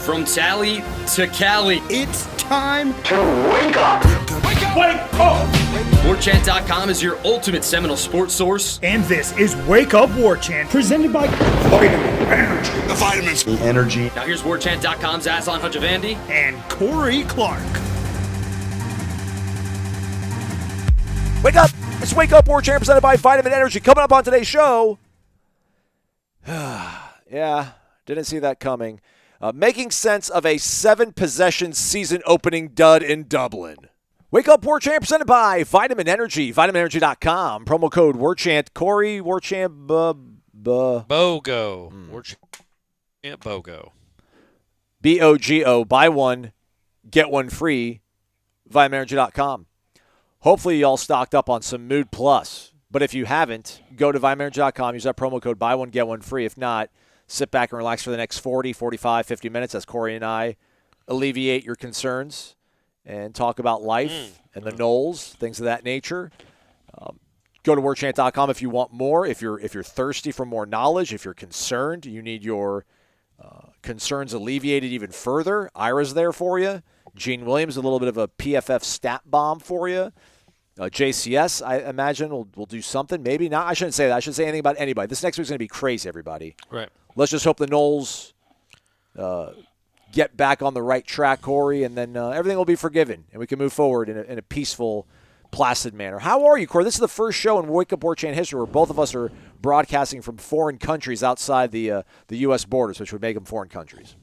From Tally to Cali. It's time to wake up. Wake up! Wake up! Warchant.com is your ultimate Seminole sports source. And this is Wake Up Warchant, presented by Vitamin Energy. The vitamins. The energy. Now here's Warchant.com's Aslan Hajavandi and Corey Clark. Wake up! It's Wake Up Warchant presented by Vitamin Energy. Coming up on today's show. Yeah, didn't see that coming. Making sense of a 7-possession season-opening dud in Dublin. Wake Up Warchant presented by Vitamin Energy, vitaminenergy.com. Promo code Warchant. Corey, Warchant, BOGO. Warchant BOGO. BOGO. Buy one, get one free, vitaminenergy.com. Hopefully you all stocked up on some Mood Plus. But if you haven't, go to vitaminenergy.com. Use that promo code buy one, get one free. If not, sit back and relax for the next 40, 45, 50 minutes as Corey and I alleviate your concerns and talk about life and the Noles, things of that nature. Go to warchant.com if you want more. If you're thirsty for more knowledge, if you're concerned, you need your concerns alleviated even further. Ira's there for you. Gene Williams, a little bit of a PFF stat bomb for you. JCS, I imagine, will do something. Maybe not. I shouldn't say that. I shouldn't say anything about anybody. This next week's going to be crazy, everybody. Right. Let's just hope the Noles get back on the right track, Corey, and then everything will be forgiven, and we can move forward in a peaceful, placid manner. How are you, Corey? This is the first show in Wake Up Warchant history where both of us are broadcasting from foreign countries outside the U.S. borders, which would make them foreign countries.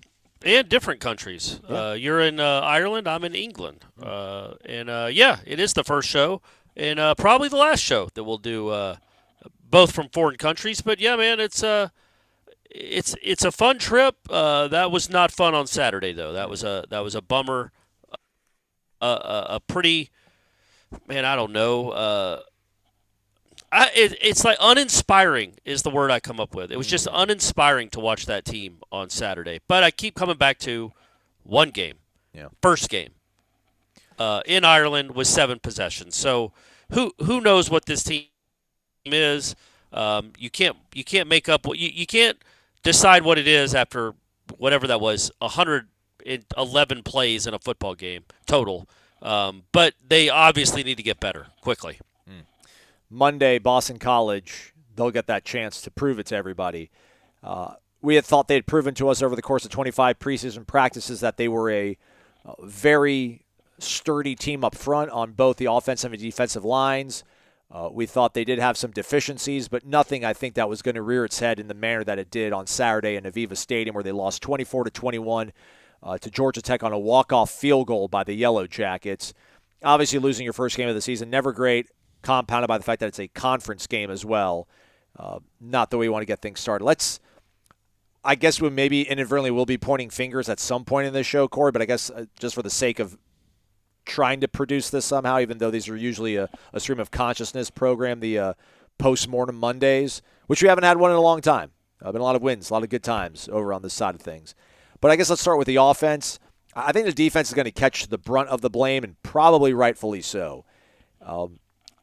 And different countries. Yeah. You're in Ireland. I'm in England. Yeah, it is the first show and probably the last show that we'll do both from foreign countries. But, yeah, man, it's a fun trip. That was not fun on Saturday, though. That was a bummer. A pretty, man, I don't know. It's like uninspiring is the word I come up with. It was just uninspiring to watch that team on Saturday. But I keep coming back to one game, first game in Ireland with 7 possessions. So who knows what this team is? You can't make up what you can't decide what it is after whatever that was 111 plays in a football game total. But they obviously need to get better quickly. Monday, Boston College, they'll get that chance to prove it to everybody. We had thought they had proven to us over the course of 25 preseason practices that they were a very sturdy team up front on both the offensive and defensive lines. We thought they did have some deficiencies, but nothing I think that was going to rear its head in the manner that it did on Saturday in Aviva Stadium, where they lost 24-21 to Georgia Tech on a walk-off field goal by the Yellow Jackets. Obviously, losing your first game of the season, never great. Compounded by the fact that it's a conference game as well. Not the way you want to get things started. I guess we maybe inadvertently will be pointing fingers at some point in this show, Corey, but I guess just for the sake of trying to produce this somehow, even though these are usually a stream of consciousness program, the post-mortem Mondays, which we haven't had one in a long time. Been a lot of wins, a lot of good times over on this side of things. But I guess let's start with the offense. I think the defense is going to catch the brunt of the blame, and probably rightfully so.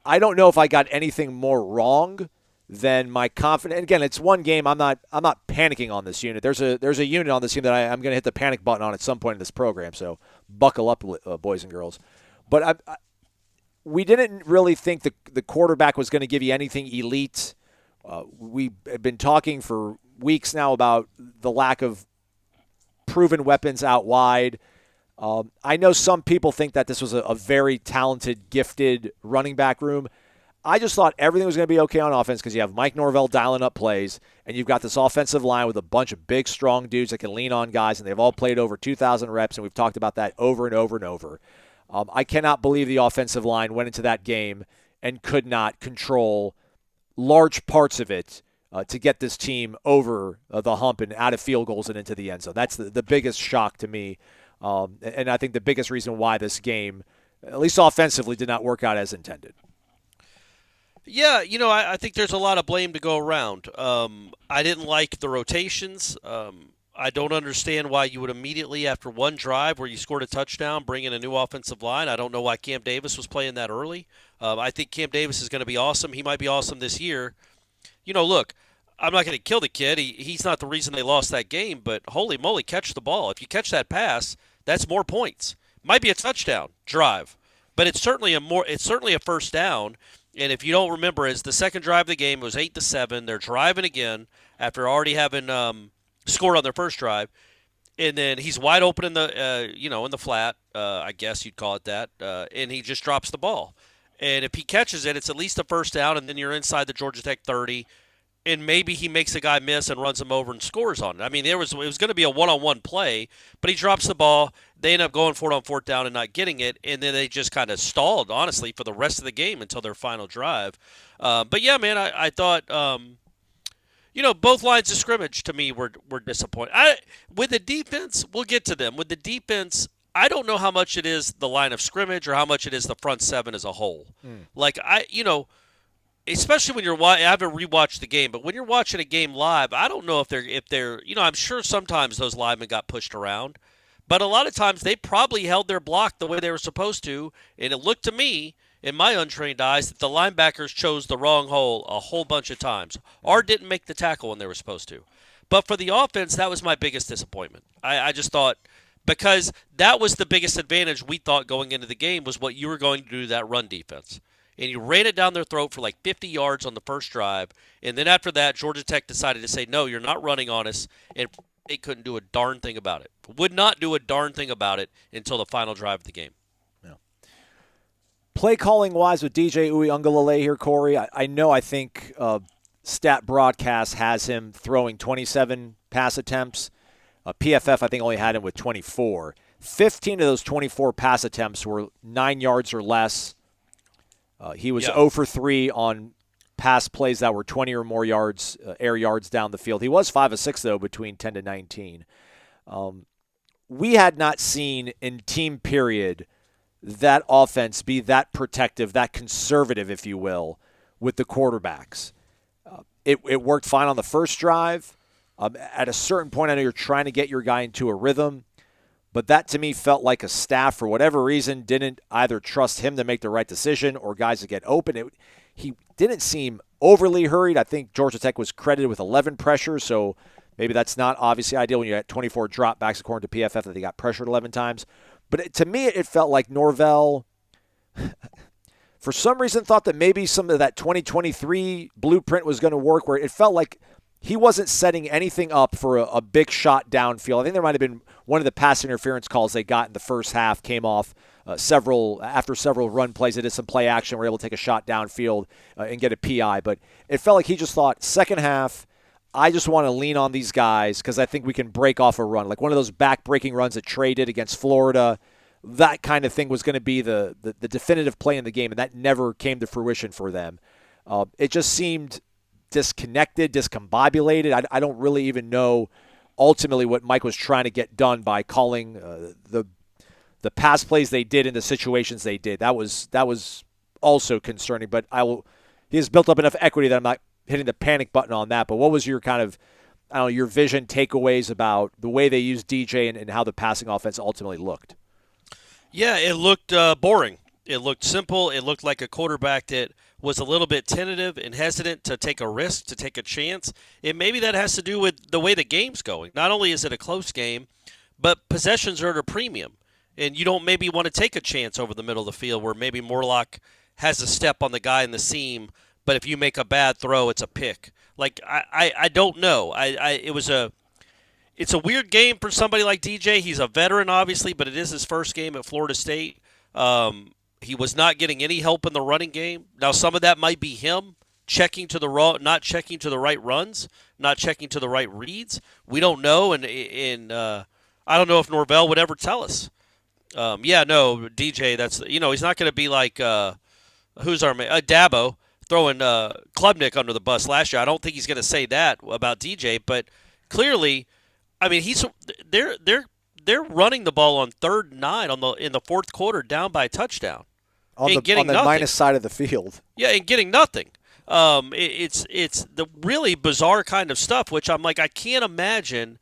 I don't know if I got anything more wrong than my confidence. Again, it's one game. I'm not panicking on this unit. There's a unit on this team that I'm going to hit the panic button on at some point in this program. So buckle up, boys and girls. But we didn't really think the quarterback was going to give you anything elite. We have been talking for weeks now about the lack of proven weapons out wide. I know some people think that this was a very talented, gifted running back room. I just thought everything was going to be okay on offense because you have Mike Norvell dialing up plays, and you've got this offensive line with a bunch of big, strong dudes that can lean on guys, and they've all played over 2,000 reps, and we've talked about that over and over and over. I cannot believe the offensive line went into that game and could not control large parts of it to get this team over the hump and out of field goals and into the end zone. That's the biggest shock to me. And I think the biggest reason why this game, at least offensively, did not work out as intended. Yeah, I think there's a lot of blame to go around. I didn't like the rotations. I don't understand why you would immediately, after one drive where you scored a touchdown, bring in a new offensive line. I don't know why Cam Davis was playing that early. I think Cam Davis is going to be awesome. He might be awesome this year. Look, I'm not going to kill the kid. He's not the reason they lost that game, but holy moly, catch the ball. If you catch that pass, that's more points. Might be a touchdown drive, but it's certainly a first down. And if you don't remember, as the second drive of the game, it was 8-7. They're driving again after already having scored on their first drive, and then he's wide open in the in the flat, I guess you'd call it that, and he just drops the ball. And if he catches it, it's at least a first down, and then you're inside the Georgia Tech 30. And maybe he makes a guy miss and runs him over and scores on it. I mean, it was going to be a one-on-one play, but he drops the ball. They end up going for it on fourth down and not getting it, and then they just kind of stalled, honestly, for the rest of the game until their final drive. But, yeah, man, I thought, both lines of scrimmage to me were disappointing. With the defense, we'll get to them. With the defense, I don't know how much it is the line of scrimmage or how much it is the front seven as a whole. Especially when I haven't rewatched the game, but when you're watching a game live, I don't know if they're I'm sure sometimes those linemen got pushed around, but a lot of times they probably held their block the way they were supposed to, and it looked to me, in my untrained eyes, that the linebackers chose the wrong hole a whole bunch of times, or didn't make the tackle when they were supposed to. But for the offense, that was my biggest disappointment. I just thought, because that was the biggest advantage we thought going into the game, was what you were going to do to that run defense. And you ran it down their throat for like 50 yards on the first drive. And then after that, Georgia Tech decided to say, no, you're not running on us. And they couldn't do a darn thing about it. Would not do a darn thing about it until the final drive of the game. Yeah. Play calling-wise with DJ Uiagalelei here, Corey, I think Stat Broadcast has him throwing 27 pass attempts. PFF, I think, only had him with 24. 15 of those 24 pass attempts were 9 yards or less. He was 0 for 3 on pass plays that were 20 or more yards, air yards down the field. He was 5 of 6, though, between 10 to 19. We had not seen in team period that offense be that protective, that conservative, if you will, with the quarterbacks. It worked fine on the first drive. At a certain point, I know you're trying to get your guy into a rhythm. But that, to me, felt like a staff, for whatever reason, didn't either trust him to make the right decision or guys to get open. He didn't seem overly hurried. I think Georgia Tech was credited with 11 pressures, so maybe that's not obviously ideal when you're at 24 dropbacks, according to PFF, that they got pressured 11 times. But to me, it felt like Norvell, for some reason, thought that maybe some of that 2023 blueprint was going to work, where it felt like he wasn't setting anything up for a big shot downfield. I think there might have been one of the pass interference calls they got in the first half came off after several run plays. They did some play action, were able to take a shot downfield and get a PI. But it felt like he just thought, second half, I just want to lean on these guys because I think we can break off a run. Like one of those back-breaking runs that Trey did against Florida. That kind of thing was going to be the definitive play in the game, and that never came to fruition for them. It just seemed disconnected, discombobulated. I don't really even know ultimately what Mike was trying to get done by calling the pass plays they did in the situations they did. That was also concerning, but he has built up enough equity that I'm not hitting the panic button on that. But what was your kind of, your vision takeaways about the way they used DJ and how the passing offense ultimately looked? Yeah, it looked boring. It looked simple. It looked like a quarterback that was a little bit tentative and hesitant to take a risk, to take a chance. And maybe that has to do with the way the game's going. Not only is it a close game, but possessions are at a premium. And you don't maybe want to take a chance over the middle of the field where maybe Morlock has a step on the guy in the seam, but if you make a bad throw, it's a pick. Like, I don't know. It's a weird game for somebody like DJ. He's a veteran, obviously, but it is his first game at Florida State. He was not getting any help in the running game. Now, some of that might be him not checking to the right runs, not checking to the right reads. We don't know, and I don't know if Norvell would ever tell us. DJ, he's not going to be like who's our man? Dabo throwing Klubnik under the bus last year. I don't think he's going to say that about DJ, but clearly, I mean, they're running the ball on 3rd and 9 in the fourth quarter, down by a touchdon, on the minus side of the field. Yeah, and getting nothing. It's the really bizarre kind of stuff, which I'm like, I can't imagine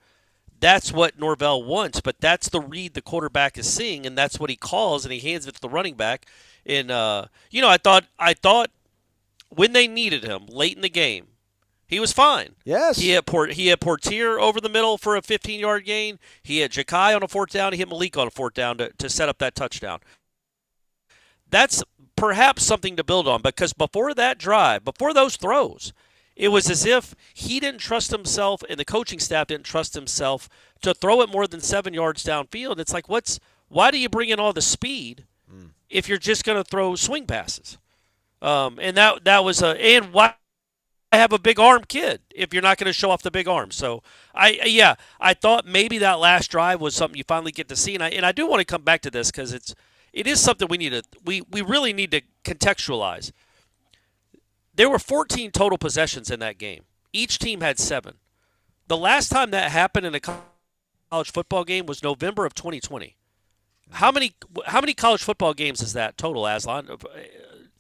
that's what Norvell wants, but that's the read the quarterback is seeing, and that's what he calls, and he hands it to the running back. And I thought when they needed him late in the game, He was fine. Yes. He had Portier over the middle for a 15-yard gain. He had Ja'Kai on a fourth down. He hit Malik on a fourth down to set up that touchdown. That's perhaps something to build on, because before that drive, before those throws, it was as if he didn't trust himself and the coaching staff didn't trust himself to throw it more than 7 yards downfield. It's like, why do you bring in all the speed if you're just going to throw swing passes? And that was and why have a big arm kid if you're not going to show off the big arm? So I thought maybe that last drive was something you finally get to see, and I do want to come back to this because it is something we really need to contextualize. There were 14 total possessions in that game. Each team had 7. The last time that happened in a college football game was November of 2020. How many college football games is that total, Aslan?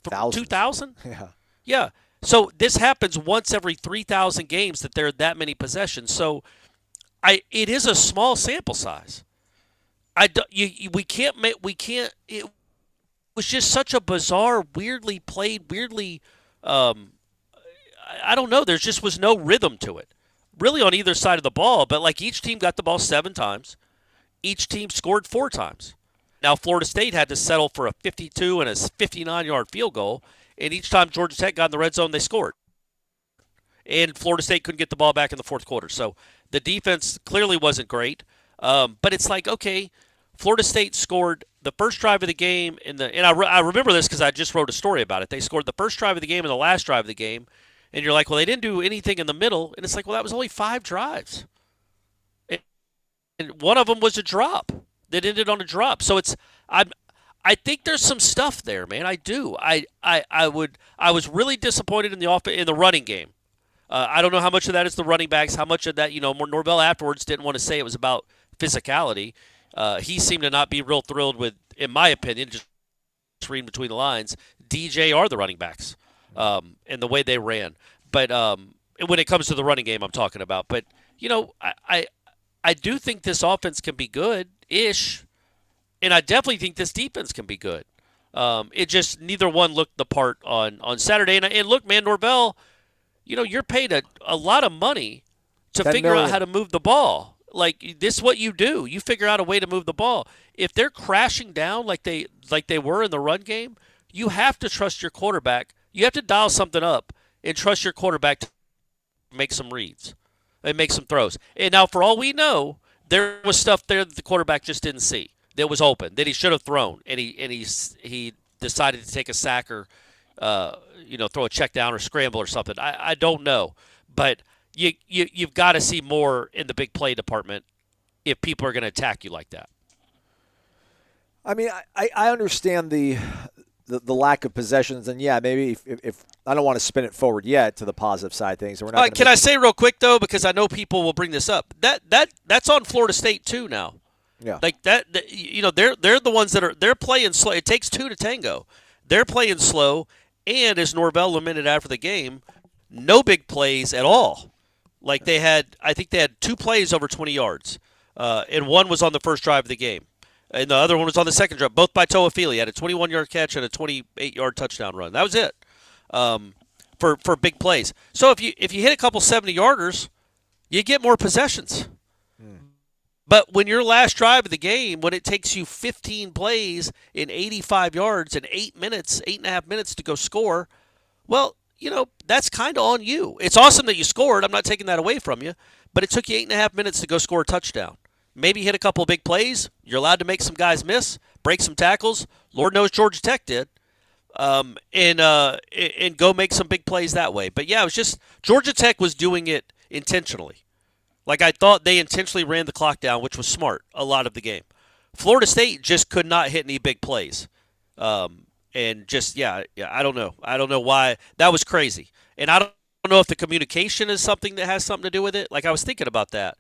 2,000? Yeah. Yeah. So this happens once every 3,000 games that there are that many possessions. So it is a small sample size. We can't. It was just such a bizarre, weirdly played, I don't know. There just was no rhythm to it, really, on either side of the ball. But like each team got the ball 7 times, each team scored 4 times. Now Florida State had to settle for a 52 and a 59-yard field goal, and each time Georgia Tech got in the red zone, they scored. And Florida State couldn't get the ball back in the fourth quarter. So the defense clearly wasn't great. But it's like, okay, Florida State scored the first drive of the game, and I remember this because I just wrote a story about it. They scored the first drive of the game and the last drive of the game, and you're like, well, they didn't do anything in the middle. And it's like, well, that was only 5 drives. And one of them was a drop that ended on a drop. So I think there's some stuff there, man. I do. I was really disappointed in the running game. I don't know how much of that is the running backs, how much of that, Norvell afterwards didn't want to say it was about physicality. He seemed to not be real thrilled with, in my opinion, just reading between the lines, DJ are the running backs and the way they ran. But when it comes to the running game, I'm talking about. But, I do think this offense can be good-ish, and I definitely think this defense can be good. It just neither one looked the part on Saturday. And look, man, Norvell, you're paid a lot of money to figure out how to move the ball. Like, this is what you do. You figure out a way to move the ball. If they're crashing down like they were in the run game, you have to trust your quarterback. You have to dial something up and trust your quarterback to make some reads and make some throws. And now, for all we know, there was stuff there that the quarterback just didn't see that was open that he should have thrown, and he decided to take a sack or throw a check down or scramble or something. I don't know, but you've got to see more in the big play department if people are going to attack you like that. I mean, I understand the lack of possessions, and yeah, maybe if I don't want to spin it forward yet to the positive side of things. We're not can I say real quick though, because I know people will bring this up, that's on Florida State too now. Yeah, like that they're the ones they're playing slow. It takes 2 to tango. They're playing slow, and as Norvell lamented after the game, no big plays at all. Like I think they had 2 plays over 20 yards, and one was on the first drive of the game. And the other one was on the second drive, both by Toafili. He had a 21-yard catch and a 28-yard touchdown run. That was it for big plays. So if you hit a couple 70-yarders, you get more possessions. But when your last drive of the game, when it takes you 15 plays in 85 yards and 8.5 minutes to go score, well, that's kind of on you. It's awesome that you scored. I'm not taking that away from you. But it took you 8.5 minutes to go score a touchdown. Maybe hit a couple of big plays. You're allowed to make some guys miss, break some tackles. Lord knows Georgia Tech did. And go make some big plays that way. But, yeah, it was just Georgia Tech was doing it intentionally. Like, I thought they intentionally ran the clock down, which was smart a lot of the game. Florida State just could not hit any big plays. And just, I don't know. I don't know why. That was crazy. And I don't know if the communication is something that has something to do with it. Like, I was thinking about that.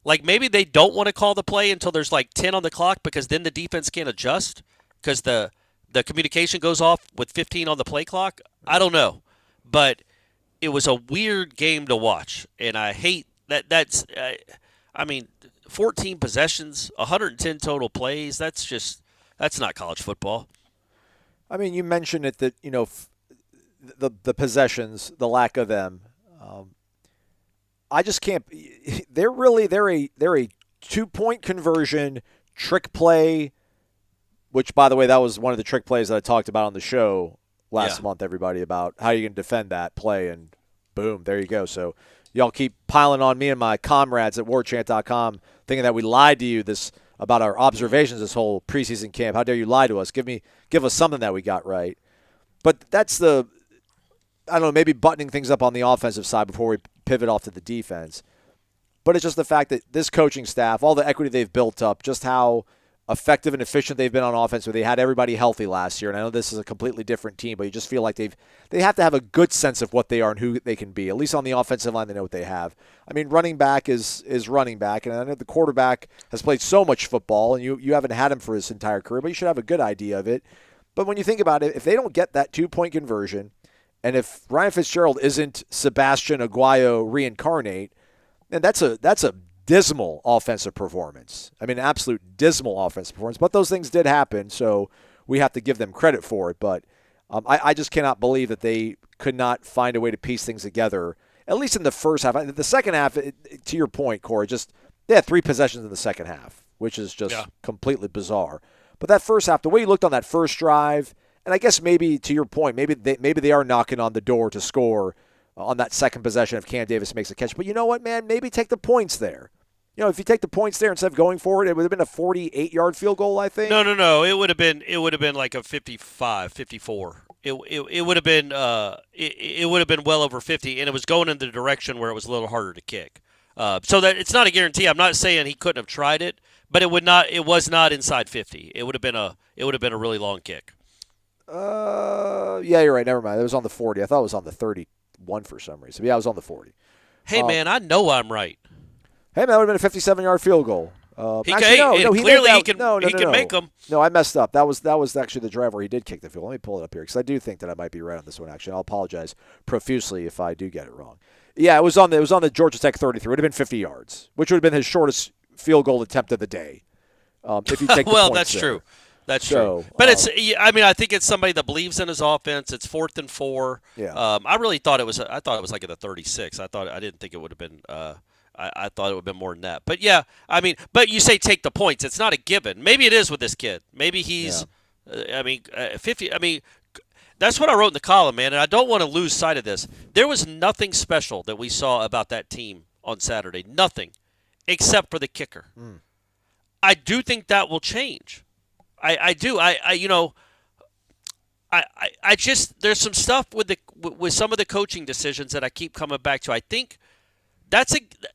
Like, maybe they don't want to call the play until there's like 10 on the clock because then the defense can't adjust because the communication goes off with 15 on the play clock. I don't know. But it was a weird game to watch. And I hate that. 14 possessions, 110 total plays. That's not college football. I mean, you mentioned it that, the possessions, the lack of them. I just can't. They're a 2-point conversion trick play, which, by the way, that was one of the trick plays that I talked about on the show last month, everybody, about how you can defend that play, and boom, there you go. So y'all keep piling on me and my comrades at warchant.com thinking that we lied to you about our observations this whole preseason camp. How dare you lie to us? Give us something that we got right. But that's I don't know, maybe buttoning things up on the offensive side before we pivot off to the defense. But it's just the fact that this coaching staff, all the equity they've built up, just how effective and efficient they've been on offense, where they had everybody healthy last year. And I know this is a completely different team, but you just feel like they have to have a good sense of what they are and who they can be. At least on the offensive line, they know what they have. I mean, running back is running back, and I know the quarterback has played so much football, and you haven't had him for his entire career, but you should have a good idea of it. But when you think about it, if they don't get that 2-point conversion, and if Ryan Fitzgerald isn't Sebastian Aguayo reincarnate, then that's a dismal offensive performance. I mean, absolute dismal offensive performance. But those things did happen, so we have to give them credit for it. But I just cannot believe that they could not find a way to piece things together, at least in the first half. The second half, to your point, Corey, they had 3 possessions in the second half, which is just completely bizarre. But that first half, the way you looked on that first drive, and I guess maybe to your point, maybe they are knocking on the door to score on that second possession if Cam Davis makes a catch. But you know what, man? Maybe take the points there. You know, if you take the points there instead of going for it, it would have been a 48-yard field goal, I think. No. It would have been like a 55, 54. It would have been it would have been well over 50, and it was going in the direction where it was a little harder to kick. So that it's not a guarantee. I'm not saying he couldn't have tried it, but it was not inside 50. It would have been a really long kick. Yeah, you're right. Never mind. It was on the 40. I thought it was on the 31 for some reason. Yeah, it was on the 40. Hey, man, I know I'm right. Hey, man, that would have been a 57-yard field goal. He can make them. No, I messed up. That was actually the drive where he did kick the field. Let me pull it up here because I do think that I might be right on this one. Actually, I'll apologize profusely if I do get it wrong. Yeah, it was on the Georgia Tech 33. It would have been 50 yards, which would have been his shortest field goal attempt of the day. If you take the well, points that's there. true. That's true. But I think it's somebody that believes in his offense. It's 4th and 4. Yeah. I really thought it was. I thought it was like at the 36. I didn't think it would have been. I thought it would have been more than that. But yeah, I mean, but you say take the points. It's not a given. Maybe it is with this kid. Maybe he's. 50. I mean, that's what I wrote in the column, man. And I don't want to lose sight of this. There was nothing special that we saw about that team on Saturday. Nothing, except for the kicker. I do think that will change. I do. I just there's some stuff with some of the coaching decisions that I keep coming back to. I think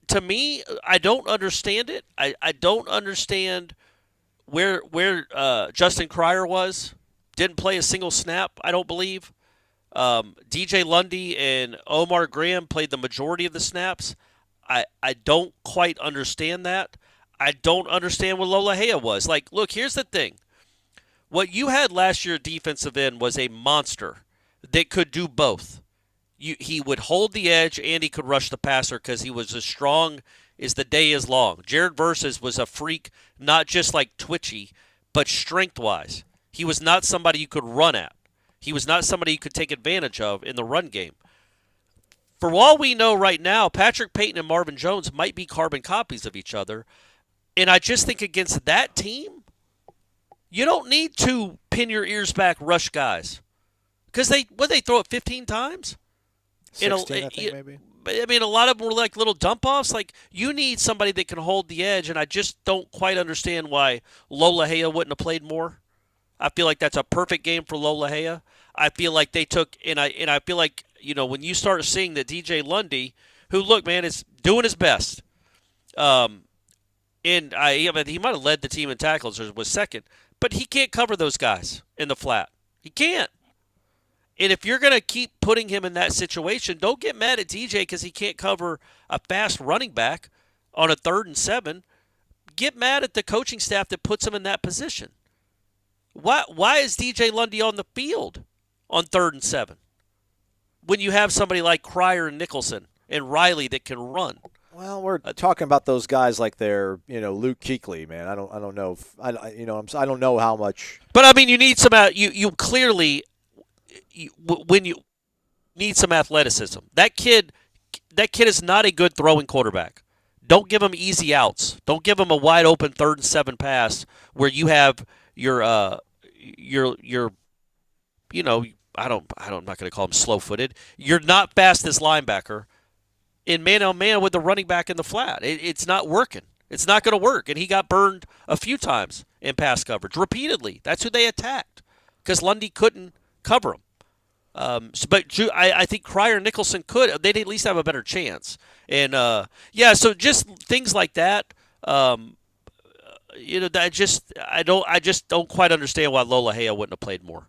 to me, I don't understand it. I don't understand where Justin Cryer was. Didn't play a single snap, I don't believe. DJ Lundy and Omar Graham played the majority of the snaps. I don't quite understand that. I don't understand what Lola Hea was. Like, look, here's the thing. What you had last year at defensive end was a monster that could do both. He would hold the edge and he could rush the passer because he was as strong as the day is long. Jared Versus was a freak, not just like twitchy, but strength-wise. He was not somebody you could run at. He was not somebody you could take advantage of in the run game. For all we know right now, Patrick Payton and Marvin Jones might be carbon copies of each other. And I just think against that team, you don't need to pin your ears back rush guys. Because they throw it 15 times? 16, I think, maybe. I mean, a lot of them were like little dump-offs. Like, you need somebody that can hold the edge, and I just don't quite understand why Lola Hea wouldn't have played more. I feel like that's a perfect game for Lola Hea. I feel like they took, and I feel like, when you start seeing that DJ Lundy, who, look, man, is doing his best, and he might have led the team in tackles or was second, but he can't cover those guys in the flat. He can't. And if you're going to keep putting him in that situation, don't get mad at DJ because he can't cover a fast running back on a 3rd and 7. Get mad at the coaching staff that puts him in that position. Why is DJ Lundy on the field on 3rd and 7 when you have somebody like Cryer and Nicholson and Riley that can run? Well, we're talking about those guys like they're, Luke Kuechly, man. I don't know if I don't know how much. But I mean, you need some you clearly when you need some athleticism. That kid that kid is not a good throwing quarterback. Don't give him easy outs. Don't give him a wide open 3rd and 7 pass where you have your I'm not going to call him slow-footed. You're not fastest linebacker in man-on-man with the running back in the flat. It's not working. It's not going to work. And he got burned a few times in pass coverage, repeatedly. That's who they attacked because Lundy couldn't cover him. I think Cryer and Nicholson could. They'd at least have a better chance. And, so just things like that, I just don't quite understand why Lola Hea wouldn't have played more.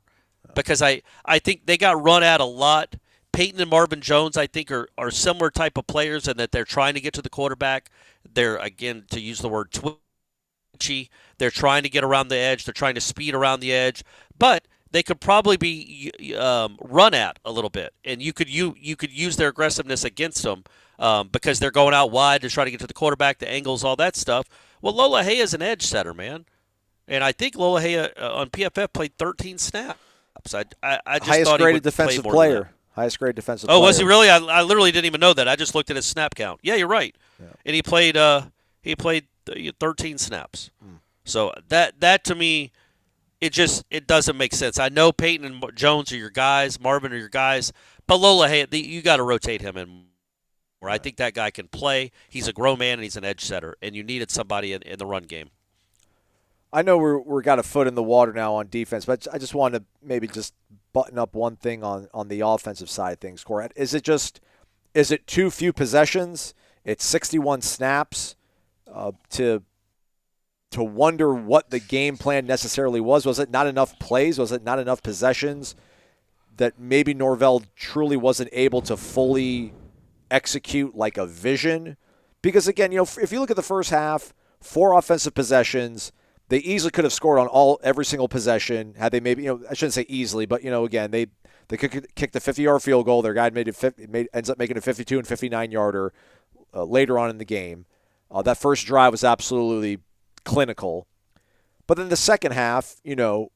Because I think they got run at a lot. Peyton and Marvin Jones, I think, are similar type of players in that they're trying to get to the quarterback. They're, again, to use the word twitchy, they're trying to get around the edge. They're trying to speed around the edge. But they could probably be run at a little bit, and you could use their aggressiveness against them because they're going out wide to try to get to the quarterback, the angles, all that stuff. Well, Lola Hea is an edge setter, man. And I think Lola Hea on PFF played 13 snaps. I just highest thought graded defensive player. Highest graded defensive player. Oh, was he really? I literally didn't even know that. I just looked at his snap count. Yeah, you're right. Yeah. And he played 13 snaps. So that to me, it doesn't make sense. I know Peyton and Jones are your guys, Marvin are your guys, but Lola Hea, you got to rotate him in. Where I think that guy can play. He's a grown man and he's an edge setter, and you needed somebody in the run game. I know we're got a foot in the water now on defense, but I just wanted to maybe just button up one thing on the offensive side of things, Corey. Is it too few possessions? It's 61 snaps to wonder what the game plan necessarily was. Was it not enough plays? Was it not enough possessions that maybe Norvell truly wasn't able to fully execute like a vision? Because, again, if you look at the first half, 4 offensive possessions, they easily could have scored on every single possession had they maybe, I shouldn't say easily, but, again, they could kick the 50-yard field goal. Their guy ends up making a 52 and 59-yarder later on in the game. That first drive was absolutely clinical. But then the second half,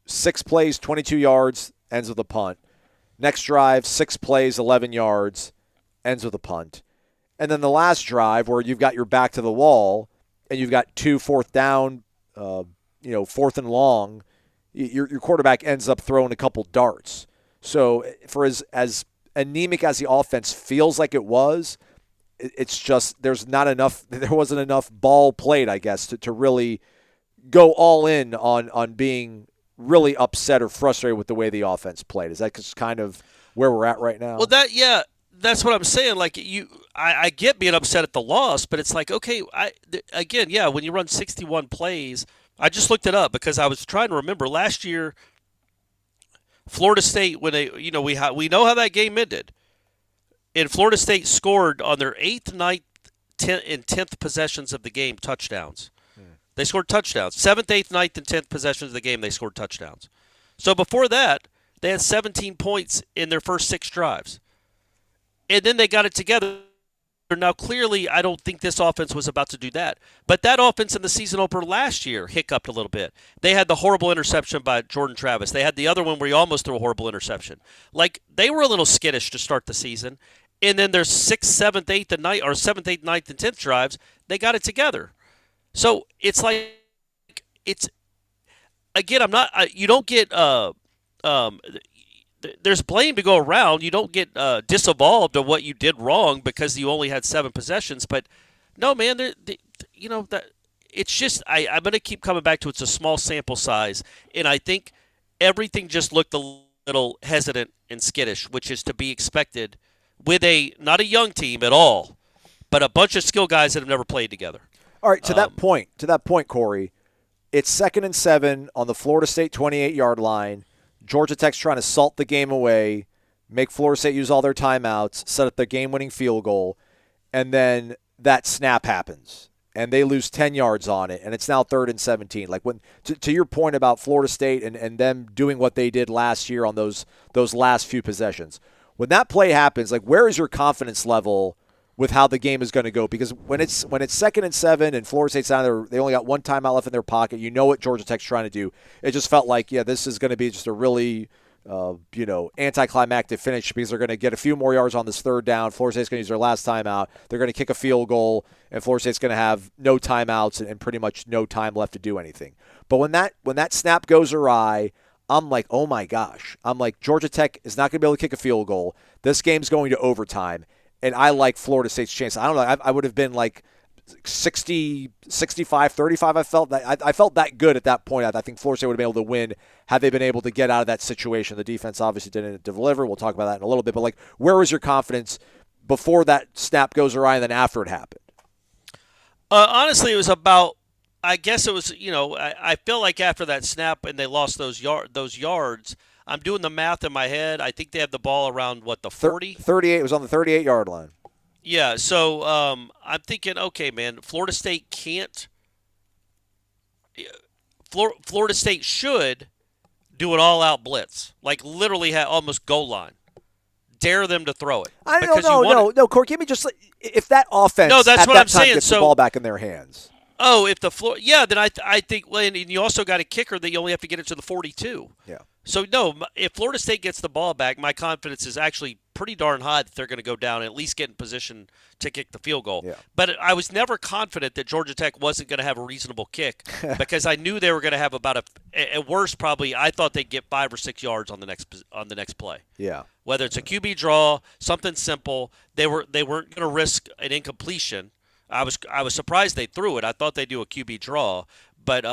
6 plays, 22 yards, ends with a punt. Next drive, 6 plays, 11 yards, ends with a punt. And then the last drive where you've got your back to the wall and you've got 2 fourth down, 4th and long, your quarterback ends up throwing a couple darts. So for as anemic as the offense feels like it was, it's just there wasn't enough ball played, I guess, to really go all in on being really upset or frustrated with the way the offense played. Is that just kind of where we're at right now? Well, that's what I'm saying. Like I get being upset at the loss, but it's like, okay, when you run 61 plays, I just looked it up because I was trying to remember last year, Florida State, when they, we know how that game ended. And Florida State scored on their 8th, 9th, 10th, and 10th possessions of the game touchdowns. They scored touchdowns. 7th, 8th, 9th, and 10th possessions of the game, they scored touchdowns. So before that, they had 17 points in their first 6 drives. And then they got it together. Now, clearly, I don't think this offense was about to do that. But that offense in the season opener last year hiccuped a little bit. They had the horrible interception by Jordan Travis. They had the other one where he almost threw a horrible interception. Like, they were a little skittish to start the season. And then their 6th, 7th, 8th, and 9th, or 7th, 8th, 9th, and 10th drives, they got it together. So it's like, again, you don't get, there's blame to go around. You don't get disinvolved of what you did wrong because you only had 7 possessions. But no, man, that it's just, I'm going to keep coming back to it's a small sample size. And I think everything just looked a little hesitant and skittish, which is to be expected with not a young team at all, but a bunch of skill guys that have never played together. All right, to that point, Corey, it's 2nd and 7 on the Florida State 28-yard line. Georgia Tech's trying to salt the game away, make Florida State use all their timeouts, set up their game-winning field goal, and then that snap happens, and they lose 10 yards on it, and it's now 3rd and 17. Like to your point about Florida State and them doing what they did last year on those last few possessions, when that play happens, like where is your confidence level with how the game is going to go? Because when it's 2nd and 7 and Florida State's down there, they only got 1 timeout left in their pocket. You know what Georgia Tech's trying to do. It just felt like, this is going to be just a really anticlimactic finish because they're going to get a few more yards on this third down. Florida State's going to use their last timeout. They're going to kick a field goal, and Florida State's going to have no timeouts and pretty much no time left to do anything. But when that snap goes awry, I'm like, oh my gosh. I'm like, Georgia Tech is not going to be able to kick a field goal. This game's going to overtime, and I like Florida State's chance. I don't know. I would have been like 60, 65, 35. I felt that good at that point. I think Florida State would have been able to win had they been able to get out of that situation. The defense obviously didn't deliver. We'll talk about that in a little bit. But, like, where was your confidence before that snap goes awry and then after it happened? Honestly, it was about – I guess it was, I feel like after that snap and they lost those yards, I'm doing the math in my head. I think they have the ball around, the 40? 38. It was on the 38-yard line. Yeah, so I'm thinking, okay, man, Florida State can't – Florida State should do an all-out blitz, like literally almost goal line. Dare them to throw it. No, Corey, give me just – if that offense gets the ball back in their hands. Oh, if then I think, well, and you also got a kicker that you only have to get it to the 42. Yeah. So, no, if Florida State gets the ball back, my confidence is actually pretty darn high that they're going to go down and at least get in position to kick the field goal. Yeah. But I was never confident that Georgia Tech wasn't going to have a reasonable kick because I knew they were going to have about at worst probably I thought they'd get 5 or 6 yards on the next play. Yeah. Whether it's a QB draw, something simple, they weren't going to risk an incompletion. I was surprised they threw it. I thought they'd do a QB draw, but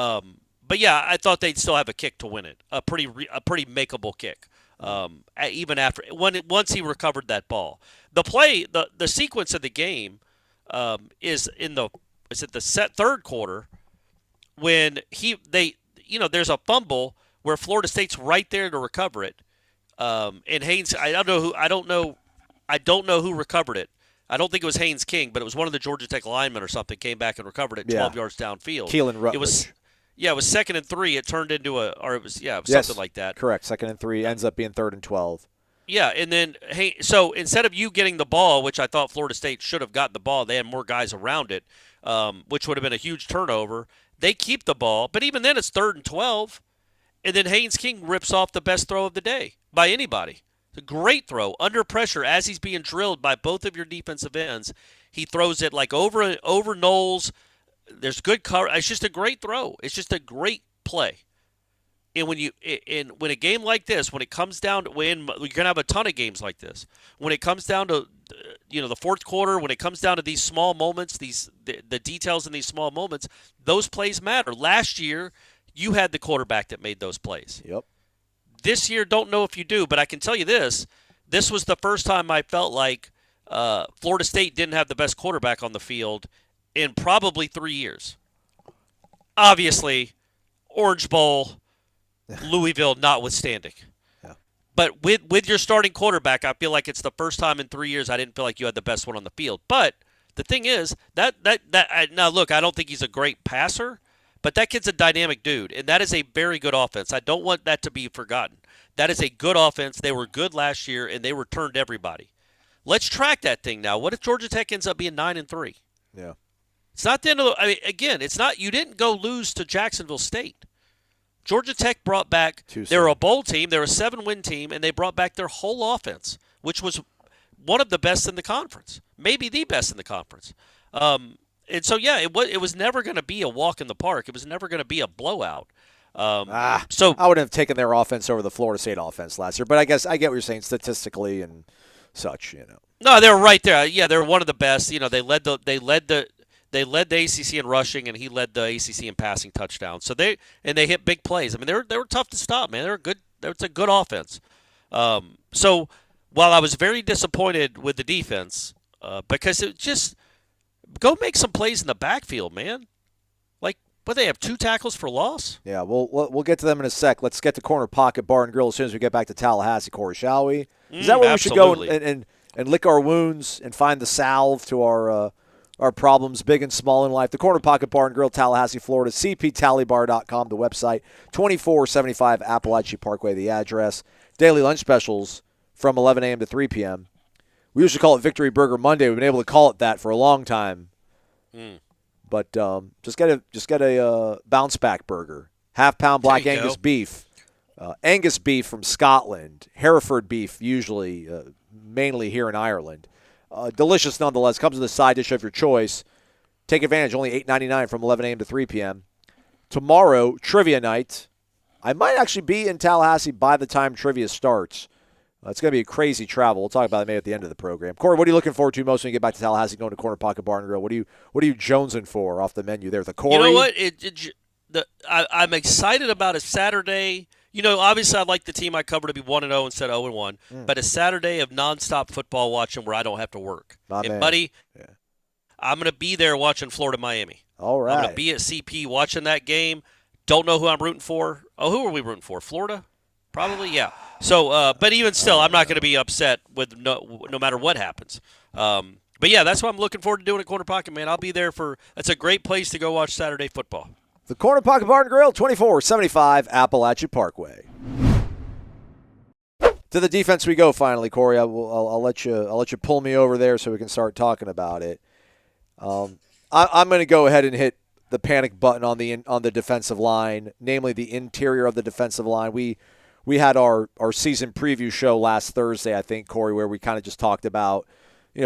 yeah, I thought they'd still have a kick to win it. A pretty makeable kick. Even after once he recovered that ball. The play, the sequence of the game is at the third quarter when there's a fumble where Florida State's right there to recover it. And Haynes, I don't know who recovered it. I don't think it was Haynes King, but it was one of the Georgia Tech linemen or something came back and recovered it 12 yards downfield. Keelan Rutledge. It was 2nd and 3. It turned into something like that. Correct. 2nd and 3 ends up being 3rd and 12. Yeah, and then so instead of you getting the ball, which I thought Florida State should have gotten the ball, they had more guys around it, which would have been a huge turnover. They keep the ball, but even then it's 3rd and 12, and then Haynes King rips off the best throw of the day by anybody. It's a great throw under pressure as he's being drilled by both of your defensive ends. He throws it like over Noles. There's good cover. It's just a great throw. It's just a great play. And when a game like this, when it comes down to you're gonna have a ton of games like this. When it comes down to the fourth quarter, when it comes down to these small moments, the details in these small moments, those plays matter. Last year, you had the quarterback that made those plays. Yep. This year, don't know if you do, but I can tell you this. This was the first time I felt like Florida State didn't have the best quarterback on the field in probably 3 years. Obviously, Orange Bowl, Louisville notwithstanding. Yeah. But with your starting quarterback, I feel like it's the first time in 3 years I didn't feel like you had the best one on the field. But the thing is, now look, I don't think he's a great passer, but that kid's a dynamic dude, and that is a very good offense. I don't want that to be forgotten. That is a good offense. They were good last year, and they returned everybody. Let's track that thing now. What if Georgia Tech ends up being 9-3? Yeah. It's not the end of again, it's not. You didn't go lose to Jacksonville State. Georgia Tech brought back. They were a bowl team. They were a 7-win team, and they brought back their whole offense, which was one of the best in the conference, maybe the best in the conference. And so, yeah, it was never going to be a walk in the park. It was never going to be a blowout. So I would have taken their offense over the Florida State offense last year, but I guess I get what you're saying statistically and such. No, they were right there. Yeah, they were one of the best. They led the ACC in rushing, and he led the ACC in passing touchdowns. So they hit big plays. I mean, they were tough to stop, man. They were good. It's a good offense. So while I was very disappointed with the defense, because it just go make some plays in the backfield, man. But they have 2 tackles for loss? Yeah, we'll get to them in a sec. Let's get to Corner Pocket Bar and Grill as soon as we get back to Tallahassee, Corey, shall we? Is that where absolutely. We should go and lick our wounds and find the salve to our problems, big and small in life? The Corner Pocket Bar and Grill, Tallahassee, Florida, cptallybar.com, the website, 2475 Appalachia Parkway, the address. Daily lunch specials from 11 a.m. to 3 p.m. We usually call it Victory Burger Monday. We've been able to call it that for a long time. But just get a bounce back burger, 1/2 pound Black Angus beef, Angus beef from Scotland, Hereford beef usually, mainly here in Ireland. Delicious nonetheless. Comes with a side dish of your choice. Take advantage. Only $8.99 from 11 a.m. to 3 p.m. Tomorrow, trivia night. I might actually be in Tallahassee by the time trivia starts. It's going to be a crazy travel. We'll talk about it maybe at the end of the program. Corey, what are you looking forward to most when you get back to Tallahassee, going to Corner Pocket Bar and Grill? What are you jonesing for off the menu there? The Corey? You know what? I'm excited about a Saturday. Obviously, I'd like the team I cover to be 1-0 instead of 0-1. But a Saturday of nonstop football watching where I don't have to work. Buddy, I'm going to be there watching Florida-Miami. All right. I'm going to be at CP watching that game. Don't know who I'm rooting for. Oh, who are we rooting for? Florida? Probably, yeah. So, but even still, I'm not going to be upset with no matter what happens. But yeah, that's what I'm looking forward to doing at Corner Pocket, man. I'll be there that's a great place to go watch Saturday football. The Corner Pocket Bar and Grill, 2475 Appalachia Parkway. To the defense we go. Finally, Corey. I'll let you pull me over there so we can start talking about it. I'm going to go ahead and hit the panic button on the defensive line, namely the interior of the defensive line. We had our season preview show last Thursday, I think, Corey, where we kind of just talked about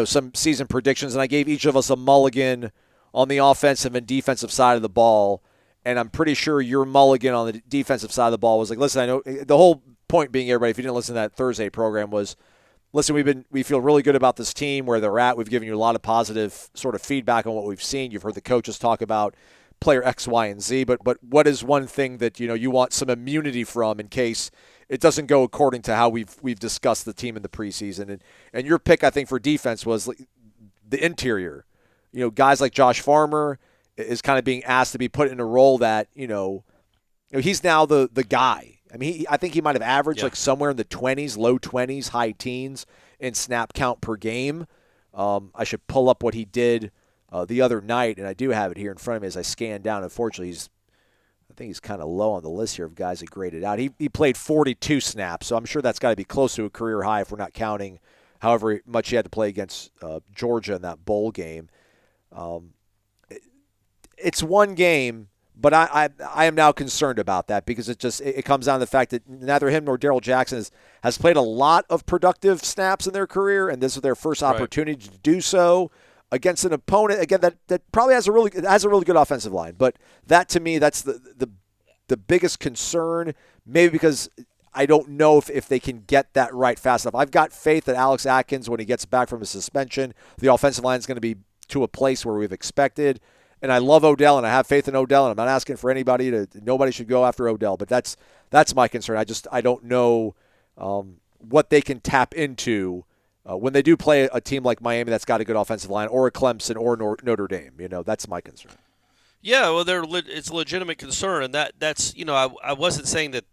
some season predictions, and I gave each of us a mulligan on the offensive and defensive side of the ball. And I'm pretty sure your mulligan on the defensive side of the ball was like, listen, I know the whole point being, everybody, if you didn't listen to that Thursday program, was, listen, we feel really good about this team, where they're at. We've given you a lot of positive sort of feedback on what we've seen. You've heard the coaches talk about player X, Y, and Z. But what is one thing that you want some immunity from in case it doesn't go according to how we've discussed the team in the preseason? And your pick, I think, for defense was the interior. Guys like Josh Farmer is kind of being asked to be put in a role that he's now the guy. I mean, I think he might have averaged like somewhere in the 20s, low 20s, high teens in snap count per game. I should pull up what he did the other night, and I do have it here in front of me as I scan down. Unfortunately, I think he's kind of low on the list here of guys that graded out. He played 42 snaps, so I'm sure that's got to be close to a career high if we're not counting however much he had to play against Georgia in that bowl game. It's one game. But I am now concerned about that because it comes down to the fact that neither him nor Darrell Jackson has played a lot of productive snaps in their career, and this is their first opportunity to do so against an opponent again that probably has a really good offensive line. But that, to me, that's the biggest concern. Maybe because I don't know if they can get that right fast enough. I've got faith that Alex Atkins, when he gets back from his suspension, the offensive line is going to be to a place where we've expected. And I love Odell, and I have faith in Odell, and I'm not asking for nobody should go after Odell. But that's my concern. I don't know what they can tap into when they do play a team like Miami that's got a good offensive line, or a Clemson, or Notre Dame. That's my concern. Yeah, well, it's a legitimate concern, and that's I wasn't saying that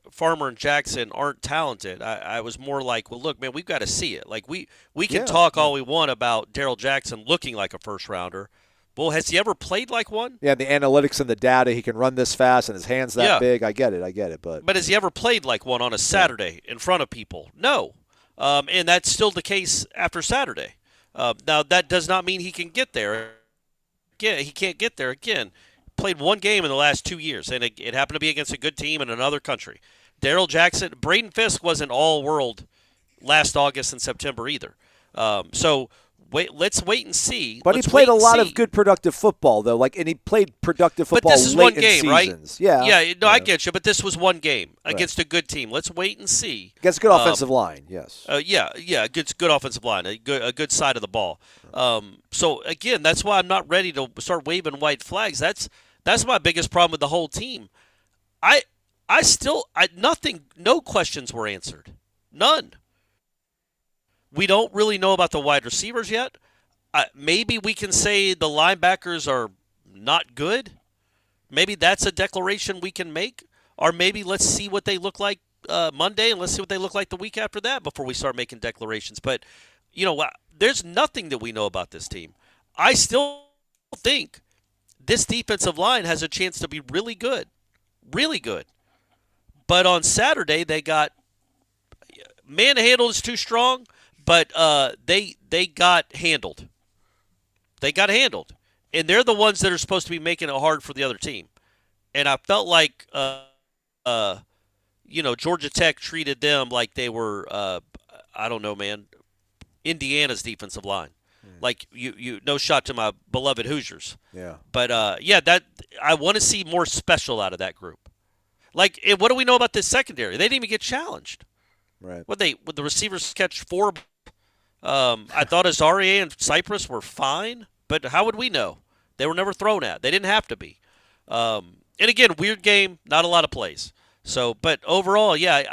Farmer and Jackson aren't talented. I was more like, well, look, man, we've got to see it. Like we can talk all we want about Darrell Jackson looking like a first rounder. Well, has he ever played like one? Yeah, the analytics and the data, he can run this fast and his hand's that big. I get it. But has he ever played like one on a Saturday in front of people? No. And that's still the case after Saturday. Now, that does not mean he can get there. Again, he can't get there again. Played one game in the last 2 years, and it happened to be against a good team in another country. Darrell Jackson, Braden Fisk wasn't all-world last August and September either. Let's wait and see. But he played a lot of good productive football, though. And he played productive football late in seasons. But this is one game, right? Yeah. No, I get you. But this was one game against a good team. Let's wait and see. Against a good offensive line, yes. Good offensive line, a good side of the ball. So again, that's why I'm not ready to start waving white flags. That's my biggest problem with the whole team. No questions were answered. None. We don't really know about the wide receivers yet. Maybe we can say the linebackers are not good. Maybe that's a declaration we can make. Or maybe let's see what they look like Monday, and let's see what they look like the week after that before we start making declarations. But, there's nothing that we know about this team. I still think this defensive line has a chance to be really good. Really good. But on Saturday, they got manhandled is too strong. But they got handled. They got handled. And they're the ones that are supposed to be making it hard for the other team. And I felt like Georgia Tech treated them like they were, I don't know, man, Indiana's defensive line. Like no shot to my beloved Hoosiers. Yeah. But that I want to see more special out of that group. Like, what do we know about this secondary? They didn't even get challenged. Right. Would the receivers catch 4? I thought Azaria and Cypress were fine, but how would we know? They were never thrown at. They didn't have to be. And again, weird game, not a lot of plays. So, but overall, yeah,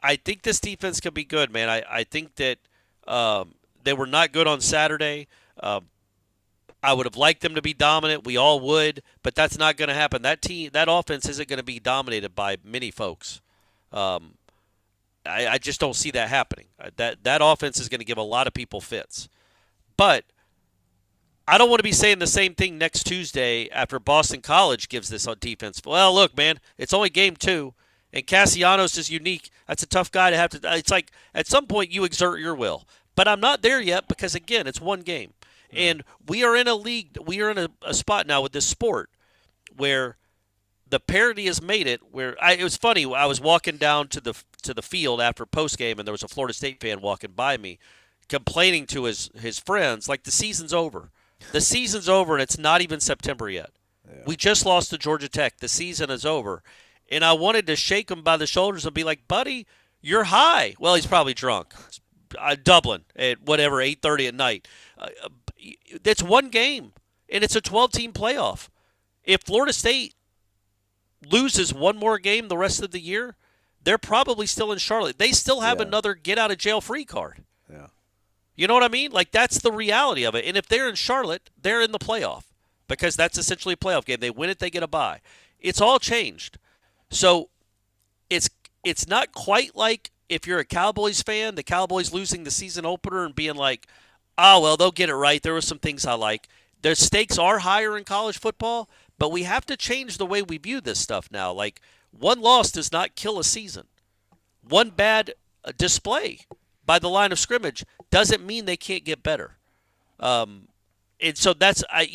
I think this defense could be good, man. I think that they were not good on Saturday. I would have liked them to be dominant. We all would, but that's not going to happen. That offense isn't going to be dominated by many folks. I just don't see that happening. That offense is going to give a lot of people fits. But I don't want to be saying the same thing next Tuesday after Boston College gives this on defense. Well, look, man, it's only game 2, and Castellanos is unique. That's a tough guy to have to – it's like at some point you exert your will. But I'm not there yet because, again, it's one game. And we are in a league, we are in a spot now with this sport where the parity has made it where it was funny. I was walking down to the field after postgame, and there was a Florida State fan walking by me complaining to his friends, like, the season's over. The season's over, and it's not even September yet. Yeah. We just lost to Georgia Tech. The season is over. And I wanted to shake him by the shoulders and be like, buddy, you're high. Well, he's probably drunk. Dublin at whatever, 8:30 at night. It's one game, and it's a 12-team playoff. If Florida State loses one more game the rest of the year, they're probably still in Charlotte. They still have another get-out-of-jail-free card. Yeah. You know what I mean? Like, that's the reality of it. And if they're in Charlotte, they're in the playoff because that's essentially a playoff game. They win it, they get a bye. It's all changed. So it's not quite like if you're a Cowboys fan, the Cowboys losing the season opener and being like, oh, well, they'll get it right. There were some things I like. Their stakes are higher in college football, but we have to change the way we view this stuff now. Like, one loss does not kill a season. One bad display by the line of scrimmage doesn't mean they can't get better. And so that's I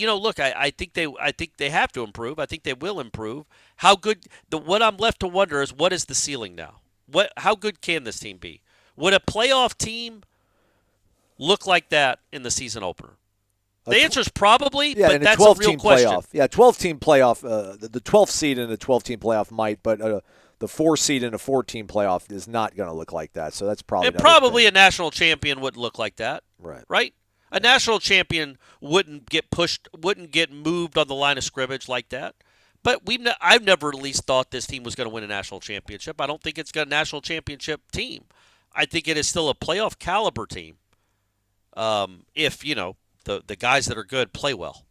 think they have to improve. I think they will improve. How good? What I'm left to wonder is, what is the ceiling now? How good can this team be? Would a playoff team look like that in the season opener? The answer is probably, but that's a real question. Playoff. Yeah, 12-team playoff. The 12th seed in a 12-team playoff might, but the 4 seed in a 4-team playoff is not going to look like that. So that's probably a national champion wouldn't look like that. Right? A national champion wouldn't get pushed, wouldn't get moved on the line of scrimmage like that. But I've never at least thought this team was going to win a national championship. I don't think it's got a national championship team. I think it is still a playoff caliber team. If, the guys that are good play well.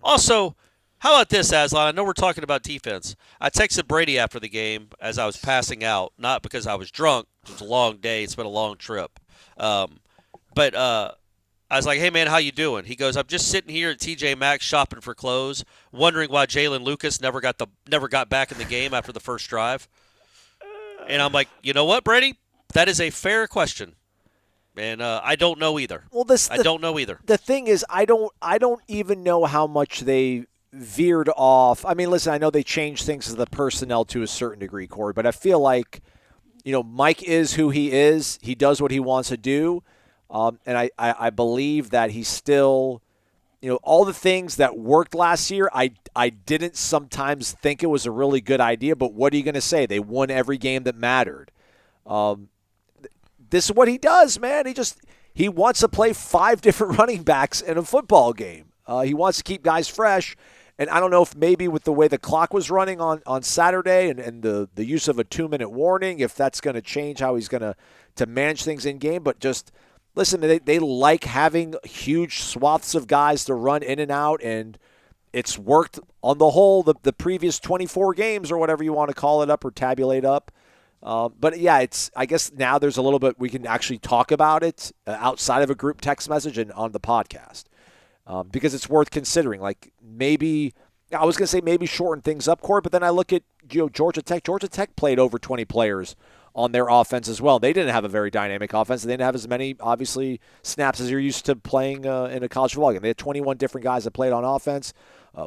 Also, how about this, Aslan? I know we're talking about defense. I texted Brady after the game as I was passing out, not because I was drunk. It was a long day. It's been a long trip. But I was like, hey, man, how you doing? He goes, I'm just sitting here at TJ Maxx shopping for clothes, wondering why Jalen Lucas never got back in the game after the first drive. And I'm like, you know what, Brady? That is a fair question. And I don't know either. Well, I don't know either. The thing is, I don't even know how much they veered off. I mean, listen, I know they changed things as the personnel to a certain degree, Corey, but I feel like, Mike is who he is. He does what he wants to do. And I believe that he's still, all the things that worked last year, I didn't sometimes think it was a really good idea, but what are you going to say? They won every game that mattered. This is what he does, man. He wants to play 5 different running backs in a football game. He wants to keep guys fresh. And I don't know if maybe with the way the clock was running on Saturday and the use of a 2-minute warning, if that's going to change how he's going to manage things in game. But just listen, they like having huge swaths of guys to run in and out, and it's worked on the whole the previous 24 games or whatever you want to call it up or tabulate up. But yeah, I guess now there's a little bit we can actually talk about it outside of a group text message and on the podcast because it's worth considering. Like maybe I was going to say maybe shorten things up, Corey, but then I look at Georgia Tech. Georgia Tech played over 20 players on their offense as well. They didn't have a very dynamic offense. They didn't have as many, obviously, snaps as you're used to playing in a college football game. They had 21 different guys that played on offense.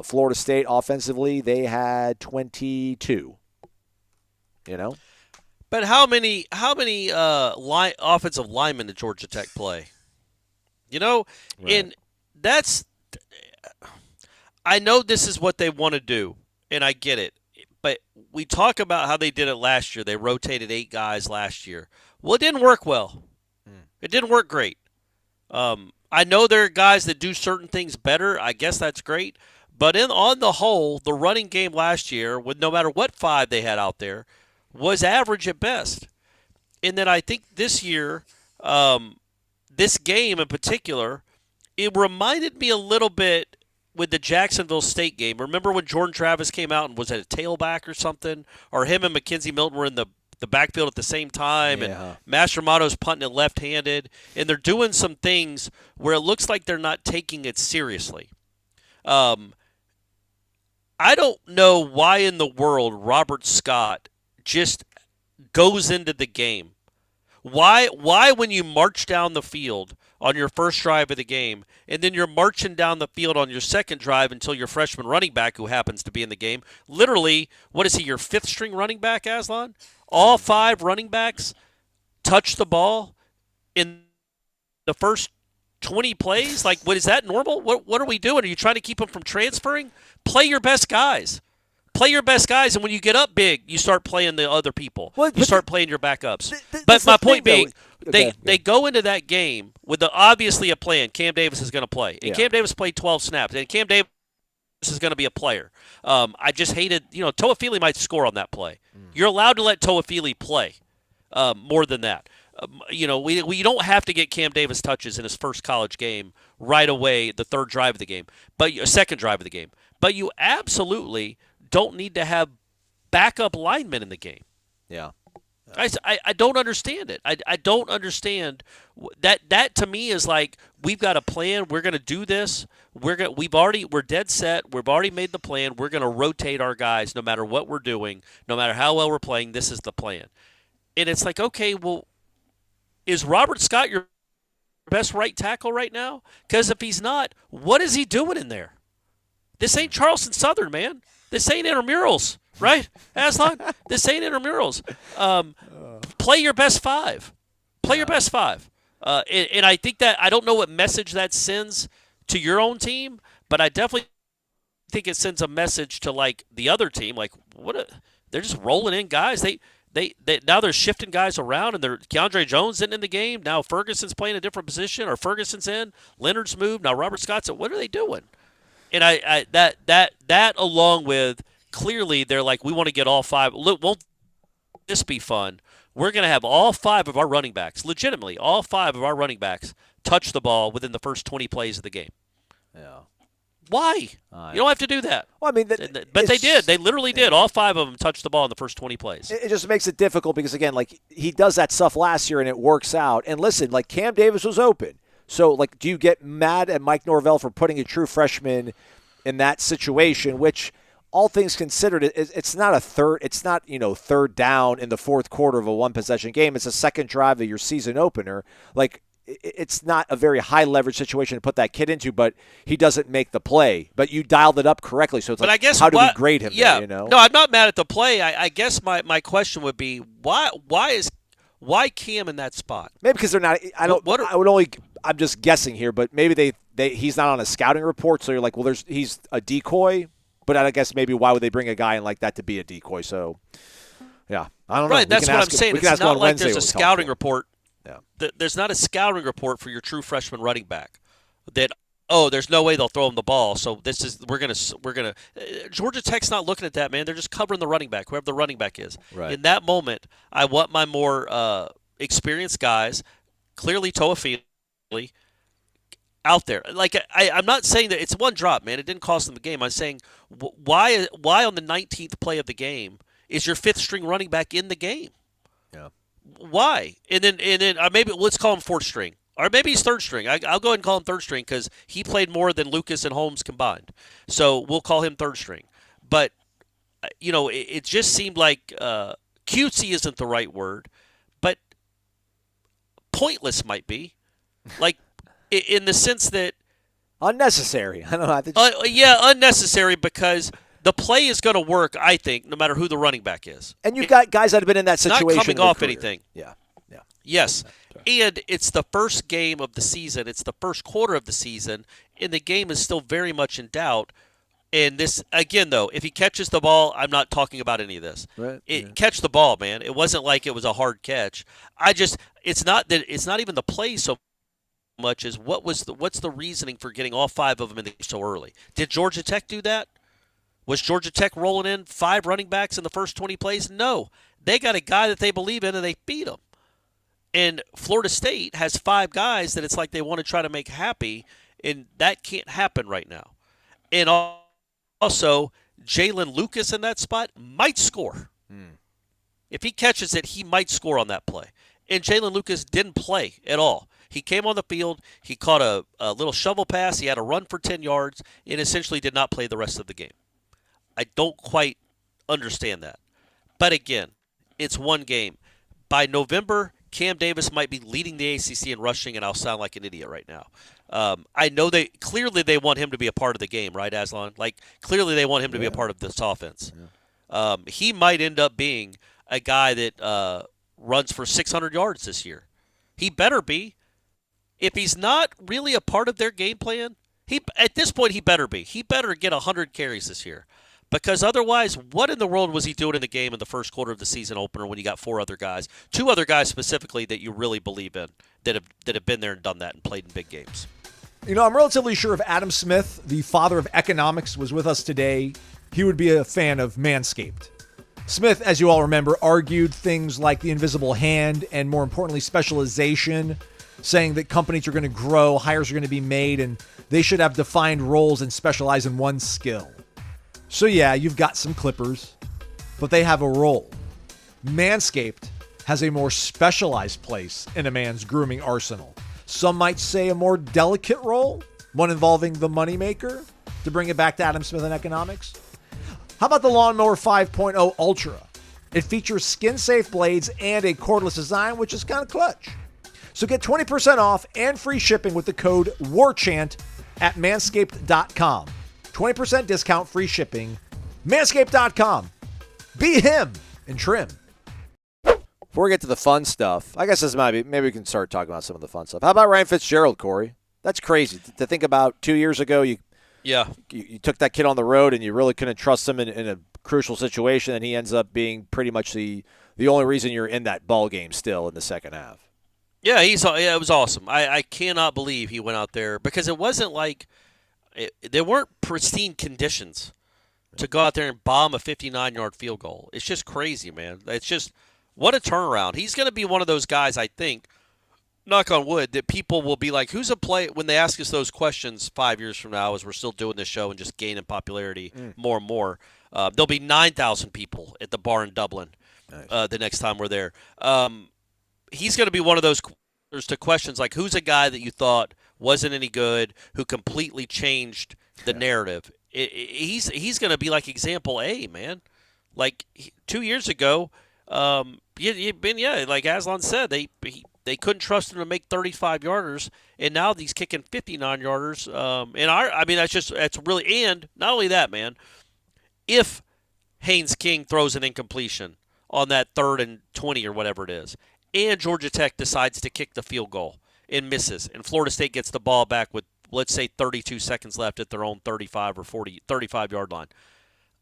Florida State offensively, they had 22. But how many offensive linemen did Georgia Tech play? Right. And that's – I know this is what they want to do, and I get it. But we talk about how they did it last year. They rotated 8 guys last year. Well, it didn't work well. It didn't work great. I know there are guys that do certain things better. I guess that's great. But on the whole, the running game last year, with no matter what 5 they had out there, was average at best. And then I think this year, this game in particular, it reminded me a little bit with the Jacksonville State game. Remember when Jordan Travis came out and was at a tailback or something? Or him and Mackenzie Milton were in the backfield at the same time, and Mastromanno's punting it left-handed, and they're doing some things where it looks like they're not taking it seriously. I don't know why in the world Robert Scott just goes into the game. Why when you march down the field on your first drive of the game, and then you're marching down the field on your second drive until your freshman running back, who happens to be in the game, literally, what is he, your 5th-string running back, Aslan? All 5 running backs touch the ball in the first 20 plays? Like, what is that normal? What are we doing? Are you trying to keep them from transferring? Play your best guys. Play your best guys, and when you get up big, you start playing the other people. You start playing your backups. But my point being, they go into that game with obviously a plan. Cam Davis is going to play. And Cam Davis played 12 snaps. And Cam Davis is going to be a player. I just hated, Toafili might score on that play. You're allowed to let Toafili play more than that. We don't have to get Cam Davis touches in his first college game right away, the third drive of the game, second drive of the game. But you absolutely don't need to have backup linemen in the game. Yeah. I don't understand it. I don't understand that. That to me is like, we've got a plan. We're going to do this. We're dead set. We've already made the plan. We're going to rotate our guys no matter what we're doing, no matter how well we're playing. This is the plan. And it's like, okay, well, is Robert Scott your best right tackle right now? Because if he's not, what is he doing in there? This ain't Charleston Southern, man. This ain't intramurals, right, Aslan? This ain't intramurals. Play your best 5. Play your best 5. And I think that, I don't know what message that sends to your own team, but I definitely think it sends a message to, like, the other team. Like, they're just rolling in guys. They now they're shifting guys around, and Keandre Jones isn't in the game. Now Ferguson's playing a different position, or Ferguson's in. Leonard's moved. Now Robert Scott's in. What are they doing? And that along with, clearly they're like, we want to get all 5. Look, won't this be fun? We're going to have all 5 of our running backs, legitimately, all 5 of our running backs touch the ball within the first 20 plays of the game. Yeah. Why? You don't have to do that. Well, I mean, but they did. They literally did. All 5 of them touched the ball in the first 20 plays. It just makes it difficult because, again, like, he does that stuff last year and it works out. And listen, like, Cam Davis was open. So, like, do you get mad at Mike Norvell for putting a true freshman in that situation, which, all things considered, it's not third down in the fourth quarter of a one-possession game. It's a second drive of your season opener. Like, it's not a very high-leverage situation to put that kid into, but he doesn't make the play. But you dialed it up correctly, so it's like, how do we grade him there, No, I'm not mad at the play. I guess my question would be, why Cam in that spot? Maybe because they're not. I'm just guessing here, but maybe he's not on a scouting report, so you're like, well, he's a decoy. But I guess maybe why would they bring a guy in like that to be a decoy? So, yeah, I don't know. Right, that's what I'm saying. It's not like there's a scouting report. Yeah. There's not a scouting report for your true freshman running back that, there's no way they'll throw him the ball. So we're gonna. Georgia Tech's not looking at that, man. They're just covering the running back, whoever the running back is. Right. In that moment, I want my more experienced guys, clearly Toafili, out there. Like, I'm not saying that it's one drop, man. It didn't cost them the game. I'm saying, why on the 19th play of the game is your 5th-string running back in the game? Yeah. Why? And then maybe let's call him 4th string. Or maybe he's 3rd string. I'll go ahead and call him 3rd string because he played more than Lucas and Holmes combined. So we'll call him 3rd string. But, it just seemed like cutesy isn't the right word, but pointless might be. Like, in the sense that unnecessary. I don't know. Unnecessary because the play is going to work, I think, no matter who the running back is. And you've got guys that have been in that situation. Not coming in their off career. anything. Yeah. Yes, and it's the first game of the season. It's the first quarter of the season, and the game is still very much in doubt. And this, again, though, if he catches the ball, I'm not talking about any of this. Right. Catch the ball, man. It wasn't like it was a hard catch. It's not even the play so much as what's the reasoning for getting all 5 of them in the game so early? Did Georgia Tech do that? Was Georgia Tech rolling in 5 running backs in the first 20 plays? No. They got a guy that they believe in, and they beat him. And Florida State has 5 guys that it's like they want to try to make happy, and that can't happen right now. And also, Jalen Lucas in that spot might score. If he catches it, he might score on that play. And Jalen Lucas didn't play at all. He came on the field. He caught a little shovel pass. He had a run for 10 yards and essentially did not play the rest of the game. I don't quite understand that. But again, it's one game. By November, Cam Davis might be leading the ACC in rushing, and I'll sound like an idiot right now. I know they want him to be a part of the game, right, Aslan? Like, clearly they want him to be a part of this offense. Yeah. He might end up being a guy that runs for 600 yards this year. He better be. If he's not really a part of their game plan, at this point he better be. He better get 100 carries this year. Because otherwise, what in the world was he doing in the game in the first quarter of the season opener when you got 4 other guys, 2 other guys specifically that you really believe in that have been there and done that and played in big games? You know, I'm relatively sure if Adam Smith, the father of economics, was with us today, he would be a fan of Manscaped. Smith, as you all remember, argued things like the invisible hand and, more importantly, specialization, saying that companies are going to grow, hires are going to be made, and they should have defined roles and specialize in one skill. So yeah, you've got some clippers, but they have a role. Manscaped has a more specialized place in a man's grooming arsenal. Some might say a more delicate role, one involving the moneymaker, to bring it back to Adam Smith and economics. How about the Lawnmower 5.0 Ultra? It features skin-safe blades and a cordless design, which is kind of clutch. So get 20% off and free shipping with the code WARCHANT at manscaped.com. 20% discount, free shipping. Manscaped.com. Be him and trim. Before we get to the fun stuff, I guess maybe we can start talking about some of the fun stuff. How about Ryan Fitzgerald, Corey? That's crazy to think about. 2 years ago, you took that kid on the road and you really couldn't trust him in a crucial situation, and he ends up being pretty much the only reason you're in that ball game still in the second half. Yeah, it was awesome. I cannot believe he went out there because it wasn't like there weren't pristine conditions to go out there and bomb a 59-yard field goal. It's just crazy, man. It's just what a turnaround. He's going to be one of those guys, I think, knock on wood, that people will be like, who's a play when they ask us those questions 5 years from now as we're still doing this show and just gaining popularity more and more. There'll be 9,000 people at the bar in Dublin the next time we're there. He's going to be one of those to questions like, who's a guy that you thought wasn't any good, who completely changed the narrative? He's going to be like example A, man. Like 2 years ago, like Aslan said, they couldn't trust him to make 35-yarders, and now he's kicking 59-yarders. That's really, and not only that, man. If Haynes King throws an incompletion on that 3rd and 20 or whatever it is, and Georgia Tech decides to kick the field goal and misses, and Florida State gets the ball back with, let's say, 32 seconds left at their own 35 or 35-yard line,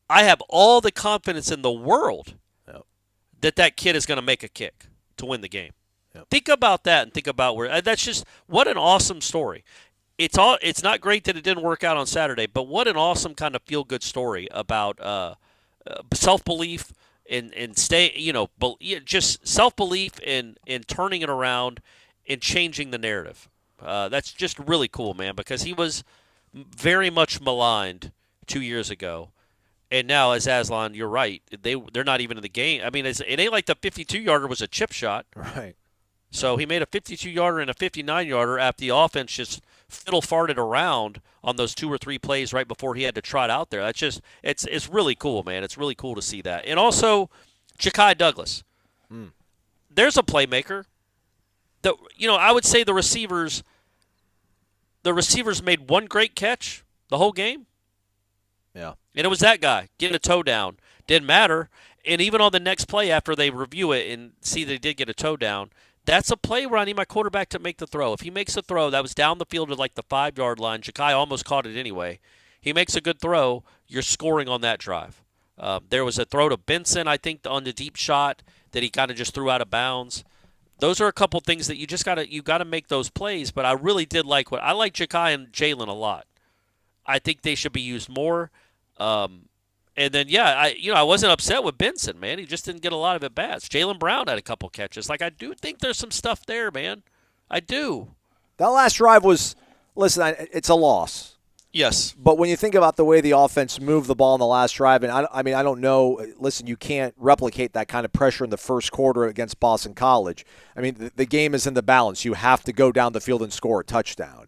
I have all the confidence in the world that kid is going to make a kick to win the game. Yep. Think about that and think about where – that's just – what an awesome story. It's not great that it didn't work out on Saturday, but what an awesome kind of feel-good story about self-belief and just self-belief in turning it around and changing the narrative. That's just really cool, man, because he was very much maligned 2 years ago. And now, as Aslan, you're right, they're not even in the game. I mean, it ain't like the 52-yarder was a chip shot. Right. So he made a 52-yarder and a 59-yarder after the offense just fiddle-farted around on those 2 or 3 plays right before he had to trot out there. That's just it's really cool, man. It's really cool to see that. And also, Ja'Kai Douglas. There's a playmaker. I would say the receivers made one great catch the whole game. Yeah. And it was that guy getting a toe down. Didn't matter. And even on the next play after they review it and see they did get a toe down, that's a play where I need my quarterback to make the throw. If he makes a throw that was down the field at like the 5-yard line, Ja'Kai almost caught it anyway. He makes a good throw, you're scoring on that drive. There was a throw to Benson, I think, on the deep shot that he kind of just threw out of bounds. Those are a couple things that you just gotta make those plays. But I really did like I like Ja'Kai and Jalen a lot. I think they should be used more. And then I wasn't upset with Benson, man. He just didn't get a lot of at bats. Jalen Brown had a couple catches. Like I do think there's some stuff there, man. I do. That last drive was, listen, it's a loss. Yes. But when you think about the way the offense moved the ball in the last drive, and I don't know. Listen, you can't replicate that kind of pressure in the first quarter against Boston College. I mean, the game is in the balance. You have to go down the field and score a touchdown.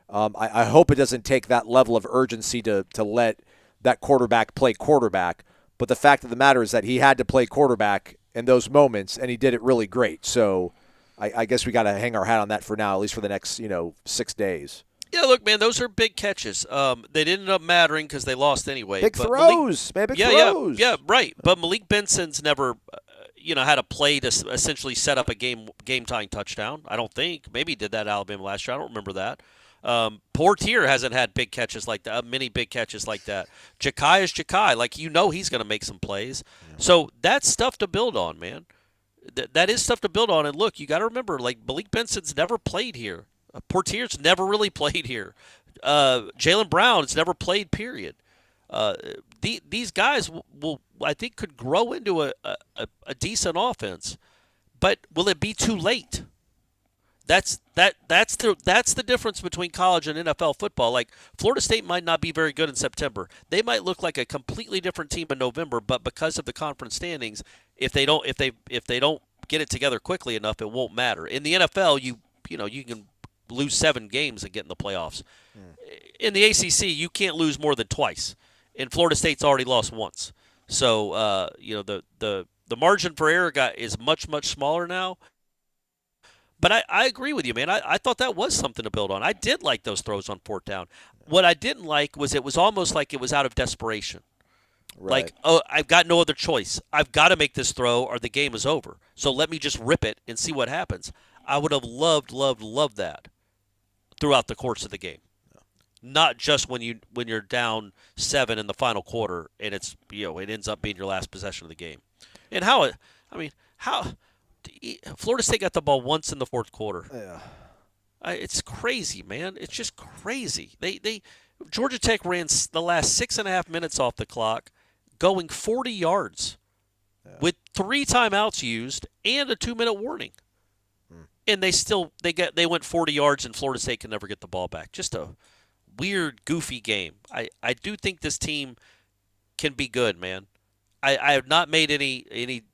I hope it doesn't take that level of urgency to let that quarterback play quarterback. But the fact of the matter is that he had to play quarterback in those moments, and he did it really great. So I guess we got to hang our hat on that for now, at least for the next 6 days. Yeah, look, man, those are big catches. They didn't end up mattering because they lost anyway. Big throws, man, big throws. Yeah, right. But Malik Benson's never, had a play to essentially set up a game-tying touchdown. I don't think. Maybe he did that at Alabama last year. I don't remember that. Portier hasn't had big catches like that, many big catches like that. Ja'Kai is Ja'Kai. Like, he's going to make some plays. Yeah. So that's stuff to build on, man. That is stuff to build on. And, look, you got to remember, like, Malik Benson's never played here. Portier's never really played here. Jalen Brown's never played, period. These guys will, I think, could grow into a decent offense. But will it be too late? That's the difference between college and NFL football. Like, Florida State might not be very good in September. They might look like a completely different team in November, but because of the conference standings, if they don't get it together quickly enough, it won't matter. In the NFL, you can lose 7 games and get in the playoffs. In the ACC, you can't lose more than twice. And Florida State's already lost once. So, the margin for error is much, much smaller now. But I agree with you, man. I thought that was something to build on. I did like those throws on 4th down. What I didn't like was it was almost like it was out of desperation. Right. Like, oh, I've got no other choice. I've got to make this throw or the game is over. So let me just rip it and see what happens. I would have loved that throughout the course of the game. Not just when you're down 7 in the final quarter and it's it ends up being your last possession of the game. And how Florida State got the ball once in the 4th quarter. Yeah. It's crazy, man. It's just crazy. Georgia Tech ran the last 6.5 minutes off the clock, going 40 yards with 3 timeouts used and a 2-minute warning. And they went 40 yards and Florida State can never get the ball back. Just a weird, goofy game. I do think this team can be good, man. I have not made any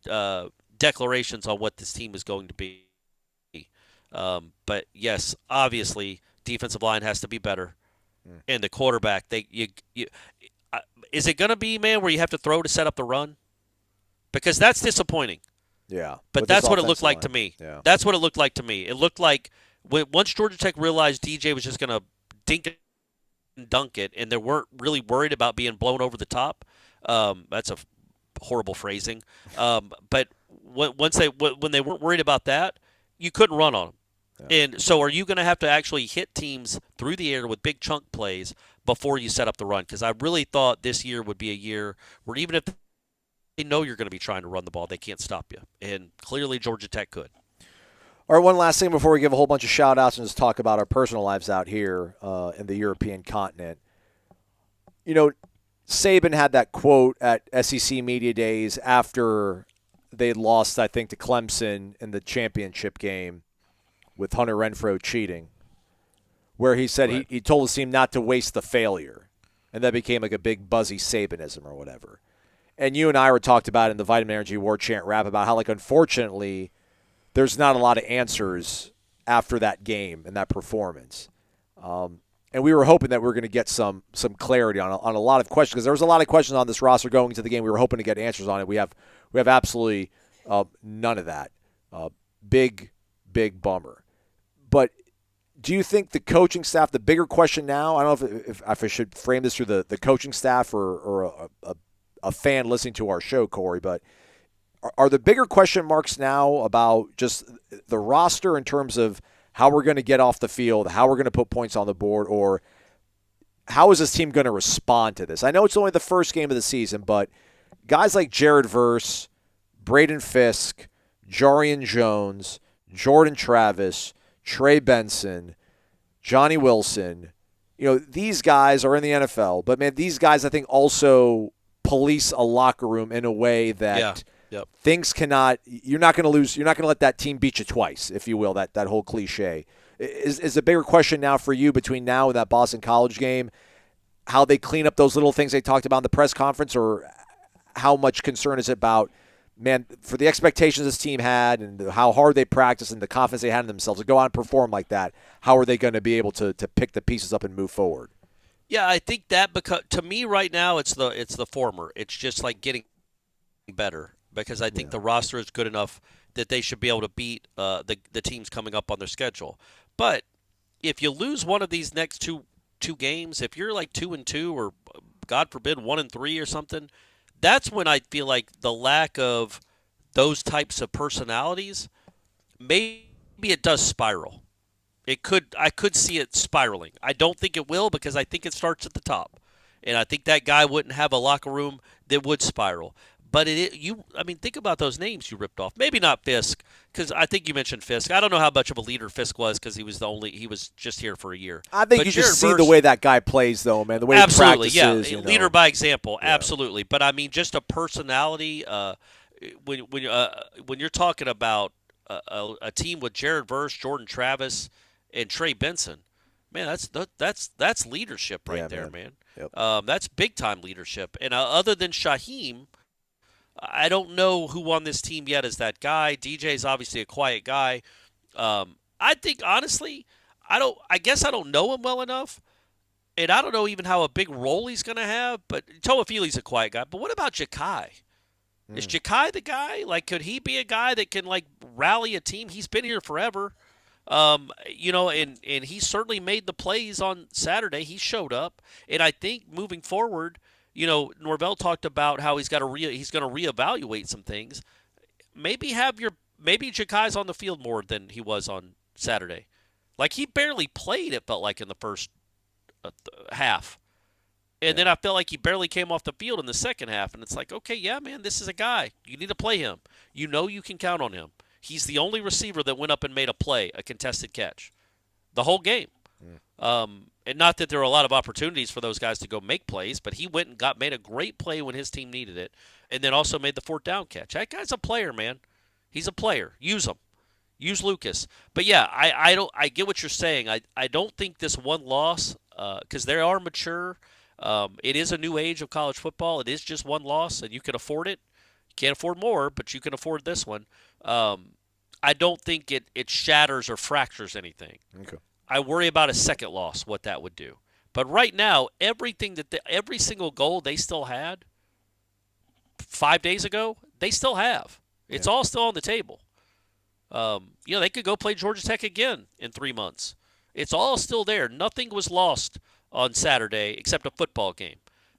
declarations on what this team is going to be. But yes, obviously, defensive line has to be better, and the quarterback. Is it going to be, man, where you have to throw to set up the run? Because that's disappointing. Yeah, but that's what it looked like to me. Yeah. That's what it looked like to me. It looked like once Georgia Tech realized DJ was just going to dink it and dunk it, and they weren't really worried about being blown over the top. That's a horrible phrasing. But when they weren't worried about that, you couldn't run on them. Yeah. And so are you going to have to actually hit teams through the air with big chunk plays before you set up the run? Because I really thought this year would be a year where even if they know you're going to be trying to run the ball, they can't stop you. And clearly Georgia Tech could. All right, one last thing before we give a whole bunch of shout-outs and just talk about our personal lives out here in the European continent. Saban had that quote at SEC Media Days after they lost, I think, to Clemson in the championship game with Hunter Renfrow cheating, where he said he told his team not to waste the failure. And that became like a big buzzy Sabanism or whatever. And you and I were talked about in the Vitamin Energy War Chant rap about how, like, unfortunately, there's not a lot of answers after that game and that performance. And we were hoping that we were going to get some clarity on a lot of questions, because there was a lot of questions on this roster going into the game. We were hoping to get answers on it. We have absolutely none of that. Big bummer. But do you think the coaching staff, the bigger question now, I don't know if I should frame this through the coaching staff or a fan listening to our show, Corey, but are the bigger question marks now about just the roster in terms of how we're going to get off the field, how we're going to put points on the board, or how is this team going to respond to this? I know it's only the first game of the season, but guys like Jared Verse, Braden Fisk, Jarian Jones, Jordan Travis, Trey Benson, Johnny Wilson, these guys are in the NFL, but man, these guys I think also police a locker room in a way that things cannot. You're not going to lose. You're not going to let that team beat you twice, if you will. That whole cliche is a bigger question now for you between now and that Boston College game. How they clean up those little things they talked about in the press conference, or how much concern is it about? Man, for the expectations this team had and how hard they practiced and the confidence they had in themselves to go out and perform like that, how are they going to be able to pick the pieces up and move forward? Yeah, I think that because to me right now it's the former. It's just like getting better because I think the roster is good enough that they should be able to beat the teams coming up on their schedule. But if you lose one of these next two games, if you're like 2-2 or God forbid 1-3 or something, that's when I feel like the lack of those types of personalities, maybe it does spiral. I could see it spiraling. I don't think it will because I think it starts at the top. And I think that guy wouldn't have a locker room that would spiral. But think about those names you ripped off. Maybe not Fisk, because I think you mentioned Fisk. I don't know how much of a leader Fisk was because he was just here for a year. I think you just see the way that guy plays, though, man. The way absolutely, he practices. Yeah, leader by example, absolutely. But I mean, just a personality. When you're talking about a team with Jared Verse, Jordan Travis, and Trey Benson, man, that's leadership right there, man. Yep. That's big time leadership. And other than Shaheem, I don't know who on this team yet is that guy. DJ's obviously a quiet guy. I think honestly, I guess I don't know him well enough, and I don't know even how a big role he's going to have. But Toafili's a quiet guy. But what about Ja'Kai? Is Ja'Kai the guy? Like, could he be a guy that can like rally a team? He's been here forever. And he certainly made the plays on Saturday. He showed up, and I think moving forward, Norvell talked about how he's going to reevaluate some things. Maybe Ja'Kai's on the field more than he was on Saturday. Like he barely played. It felt like in the first half, and then I felt like he barely came off the field in the second half. And it's like, okay, yeah, man, this is a guy you need to play him. You can count on him. He's the only receiver that went up and made a play, a contested catch, the whole game. And not that there are a lot of opportunities for those guys to go make plays, but he went and made a great play when his team needed it, and then also made the fourth down catch. That guy's a player, man. He's a player. Use him. Use Lucas. But yeah, I get what you're saying. I don't think this one loss, because they are mature. It is a new age of college football. It is just one loss, and you can afford it. You can't afford more, but you can afford this one. I don't think it shatters or fractures anything. Okay. I worry about a second loss, what that would do. But right now, every single goal they still had 5 days ago, they still have. It's all still on the table. They could go play Georgia Tech again in 3 months. It's all still there. Nothing was lost on Saturday except a football game.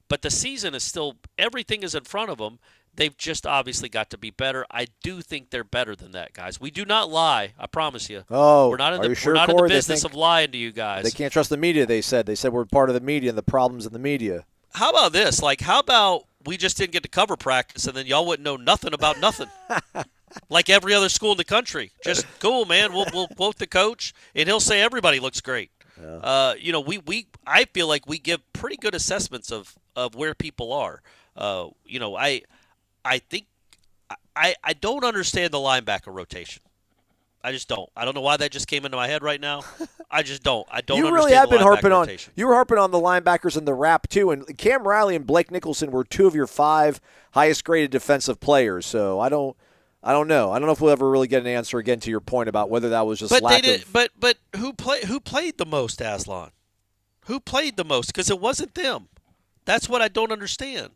But the season is still, everything is in front of them. They've just obviously got to be better. I do think they're better than that, guys. We do not lie. I promise you. Oh, we're not in are you sure, we're not Corey? in the business of lying to you guys. They can't trust the media. They said we're part of the media and the problems in the media. How about this? Like, how about we just didn't get to cover practice and then y'all wouldn't know nothing about nothing? Like every other school in the country. Just cool, man. We'll quote the coach and he'll say everybody looks great. Yeah. I feel like we give pretty good assessments of where people are. I think I don't understand the linebacker rotation. I just don't. I don't know why that just came into my head right now. I just don't. I don't. You really have been harping on. You were harping on the linebackers and the wrap too. And Cam Riley and Blake Nicholson were two of your 5 highest graded defensive players. So I don't know. I don't know if we'll ever really get an answer again to your point about whether that was just lack of. But who played the most, Aslan? Who played the most? Because it wasn't them. That's what I don't understand.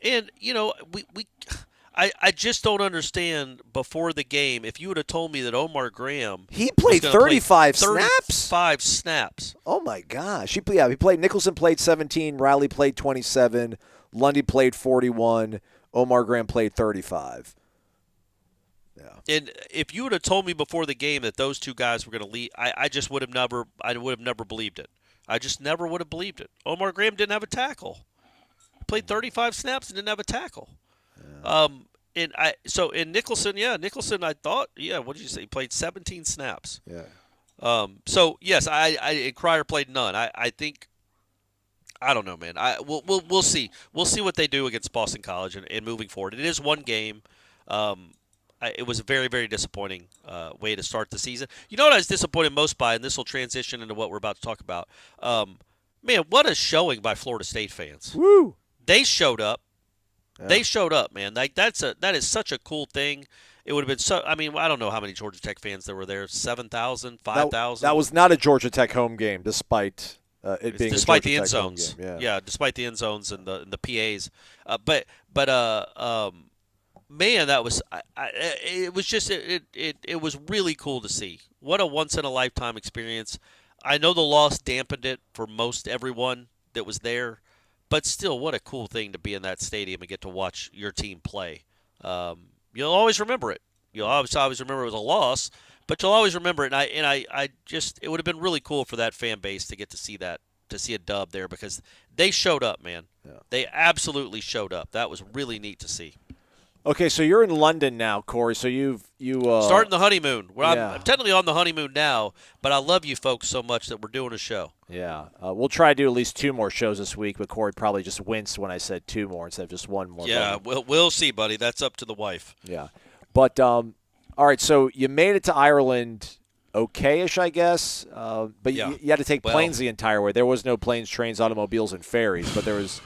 And we I just don't understand before the game. If you would have told me that Omar Graham He played 35 snaps? 35 snaps. Oh, my gosh. He played. Nicholson played 17. Riley played 27. Lundy played 41. Omar Graham played 35. Yeah. And if you would have told me before the game that those two guys were going to lead, I would have never believed it. I just never would have believed it. Omar Graham didn't have a tackle. Played 35 snaps and didn't have a tackle. Yeah. In Nicholson, I thought, what did you say? He played 17 snaps. Yeah. So yes, and Cryer played none. I think, I don't know, man. We'll see. We'll see what they do against Boston College and moving forward. It is one game. It was a very, very disappointing way to start the season. You know what I was disappointed most by, and this will transition into what we're about to talk about. Man, what a showing by Florida State fans. Woo! They showed up. Yeah. They showed up, man. Like that is such a cool thing. It would have been so. I mean, I don't know how many Georgia Tech fans there were there. 7,000, 5,000. That was not a Georgia Tech home game, despite it being despite a Georgia the end Tech zones. Home game. Yeah, despite the end zones and the PAs. Man, that was it was just it was really cool to see. What a once in a lifetime experience. I know the loss dampened it for most everyone that was there, but still, what a cool thing to be in that stadium and get to watch your team play. You'll always remember it. You'll always remember it was a loss, but you'll always remember it. And I just it would have been really cool for that fan base to get to see that, to see a dub there, because they showed up, man. Yeah. They absolutely showed up. That was really neat to see. Okay, so you're in London now, Corey. So you starting the honeymoon. I'm technically on the honeymoon now, but I love you folks so much that we're doing a show. Yeah, we'll try to do at least 2 more shows this week, but Corey probably just winced when I said 2 more instead of just 1 more. Yeah, we'll see, buddy. That's up to the wife. Yeah, but all right. So you made it to Ireland, okay-ish, I guess. But you had to take planes the entire way. There was no planes, trains, automobiles, and ferries, but there was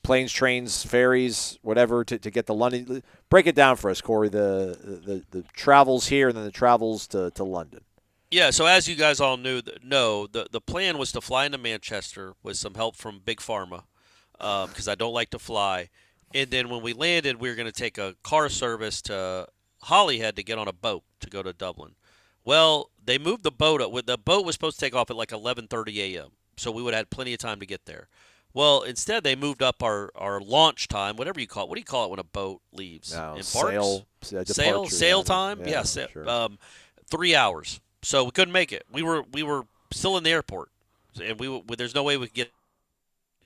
planes, trains, ferries, whatever to get to London. Break it down for us, Corey. The travels here and then the travels to London. Yeah, so as you guys all know, the plan was to fly into Manchester with some help from Big Pharma, because I don't like to fly. And then when we landed, we were going to take a car service to Holyhead to get on a boat to go to Dublin. Well, they moved the boat up. The boat was supposed to take off at like 11:30 a.m., so we would have had plenty of time to get there. Well, instead they moved up our launch time, whatever you call it. What do you call it when a boat leaves? Sail time? Yeah, sure. 3 hours. So we couldn't make it. We were still in the airport, and there's no way we could get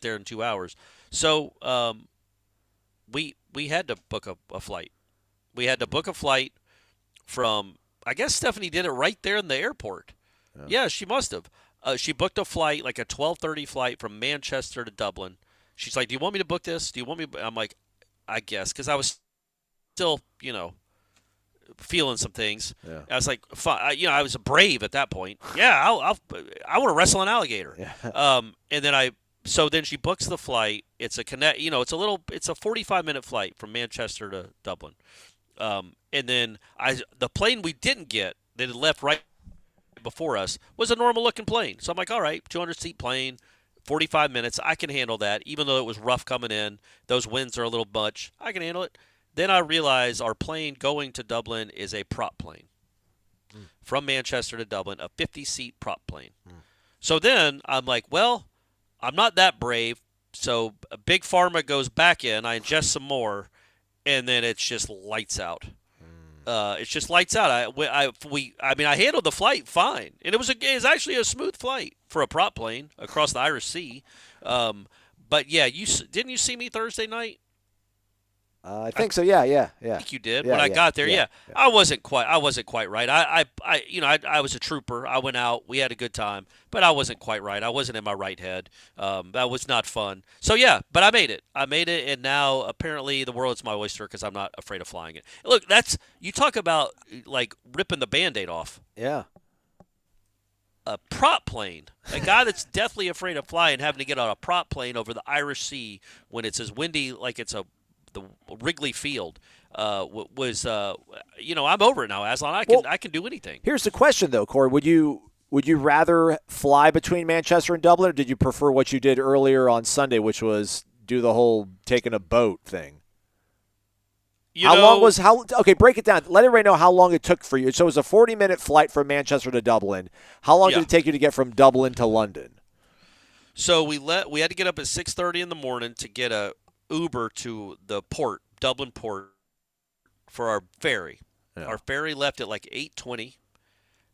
there in 2 hours. So we had to book a flight. We had to book a flight from, I guess Stephanie did it right there in the airport. Yeah, she must have. She booked a flight, like a 12:30 flight from Manchester to Dublin. She's like, "Do you want me to book this? Do you want me?" I'm like, "I guess," because I was still, feeling some things. Yeah. I was like, I was brave at that point. Yeah, I want to wrestle an alligator. Yeah. And then then she books the flight. It's a it's a 45-minute flight from Manchester to Dublin. And then the plane we didn't get that had left right before us was a normal looking plane. So I'm like, all right, 200-seat plane, 45 minutes. I can handle that. Even though it was rough coming in, those winds are a little much. I can handle it. Then I realize our plane going to Dublin is a prop plane. From Manchester to Dublin, a 50-seat prop plane. So then I'm like, well, I'm not that brave. So Big Pharma goes back in. I ingest some more, and then it's just lights out. It's just lights out. I handled the flight fine, and it was actually a smooth flight for a prop plane across the Irish Sea. But yeah, didn't you see me Thursday night? I think so. Yeah. I think you did when I got there. Yeah. I wasn't quite right. I was a trooper. I went out. We had a good time, but I wasn't quite right. I wasn't in my right head. That was not fun. So yeah, but I made it. And now apparently the world's my oyster because I'm not afraid of flying it. Look, you talk about like ripping the Band-Aid off. Yeah. A prop plane, a guy that's deathly afraid of flying, having to get on a prop plane over the Irish Sea when it's as windy like it's the Wrigley Field was I'm over it now, Aslan. I can do anything. Here's the question though, Corey. Would you rather fly between Manchester and Dublin, or did you prefer what you did earlier on Sunday, which was do the whole taking a boat thing? Okay, break it down. Let everybody know how long it took for you. So it was a 40-minute flight from Manchester to Dublin. How long did it take you to get from Dublin to London? So we had to get up at 6:30 in the morning to get a Uber to the port, Dublin port, for our ferry. Yeah. Our ferry left at like 8:20.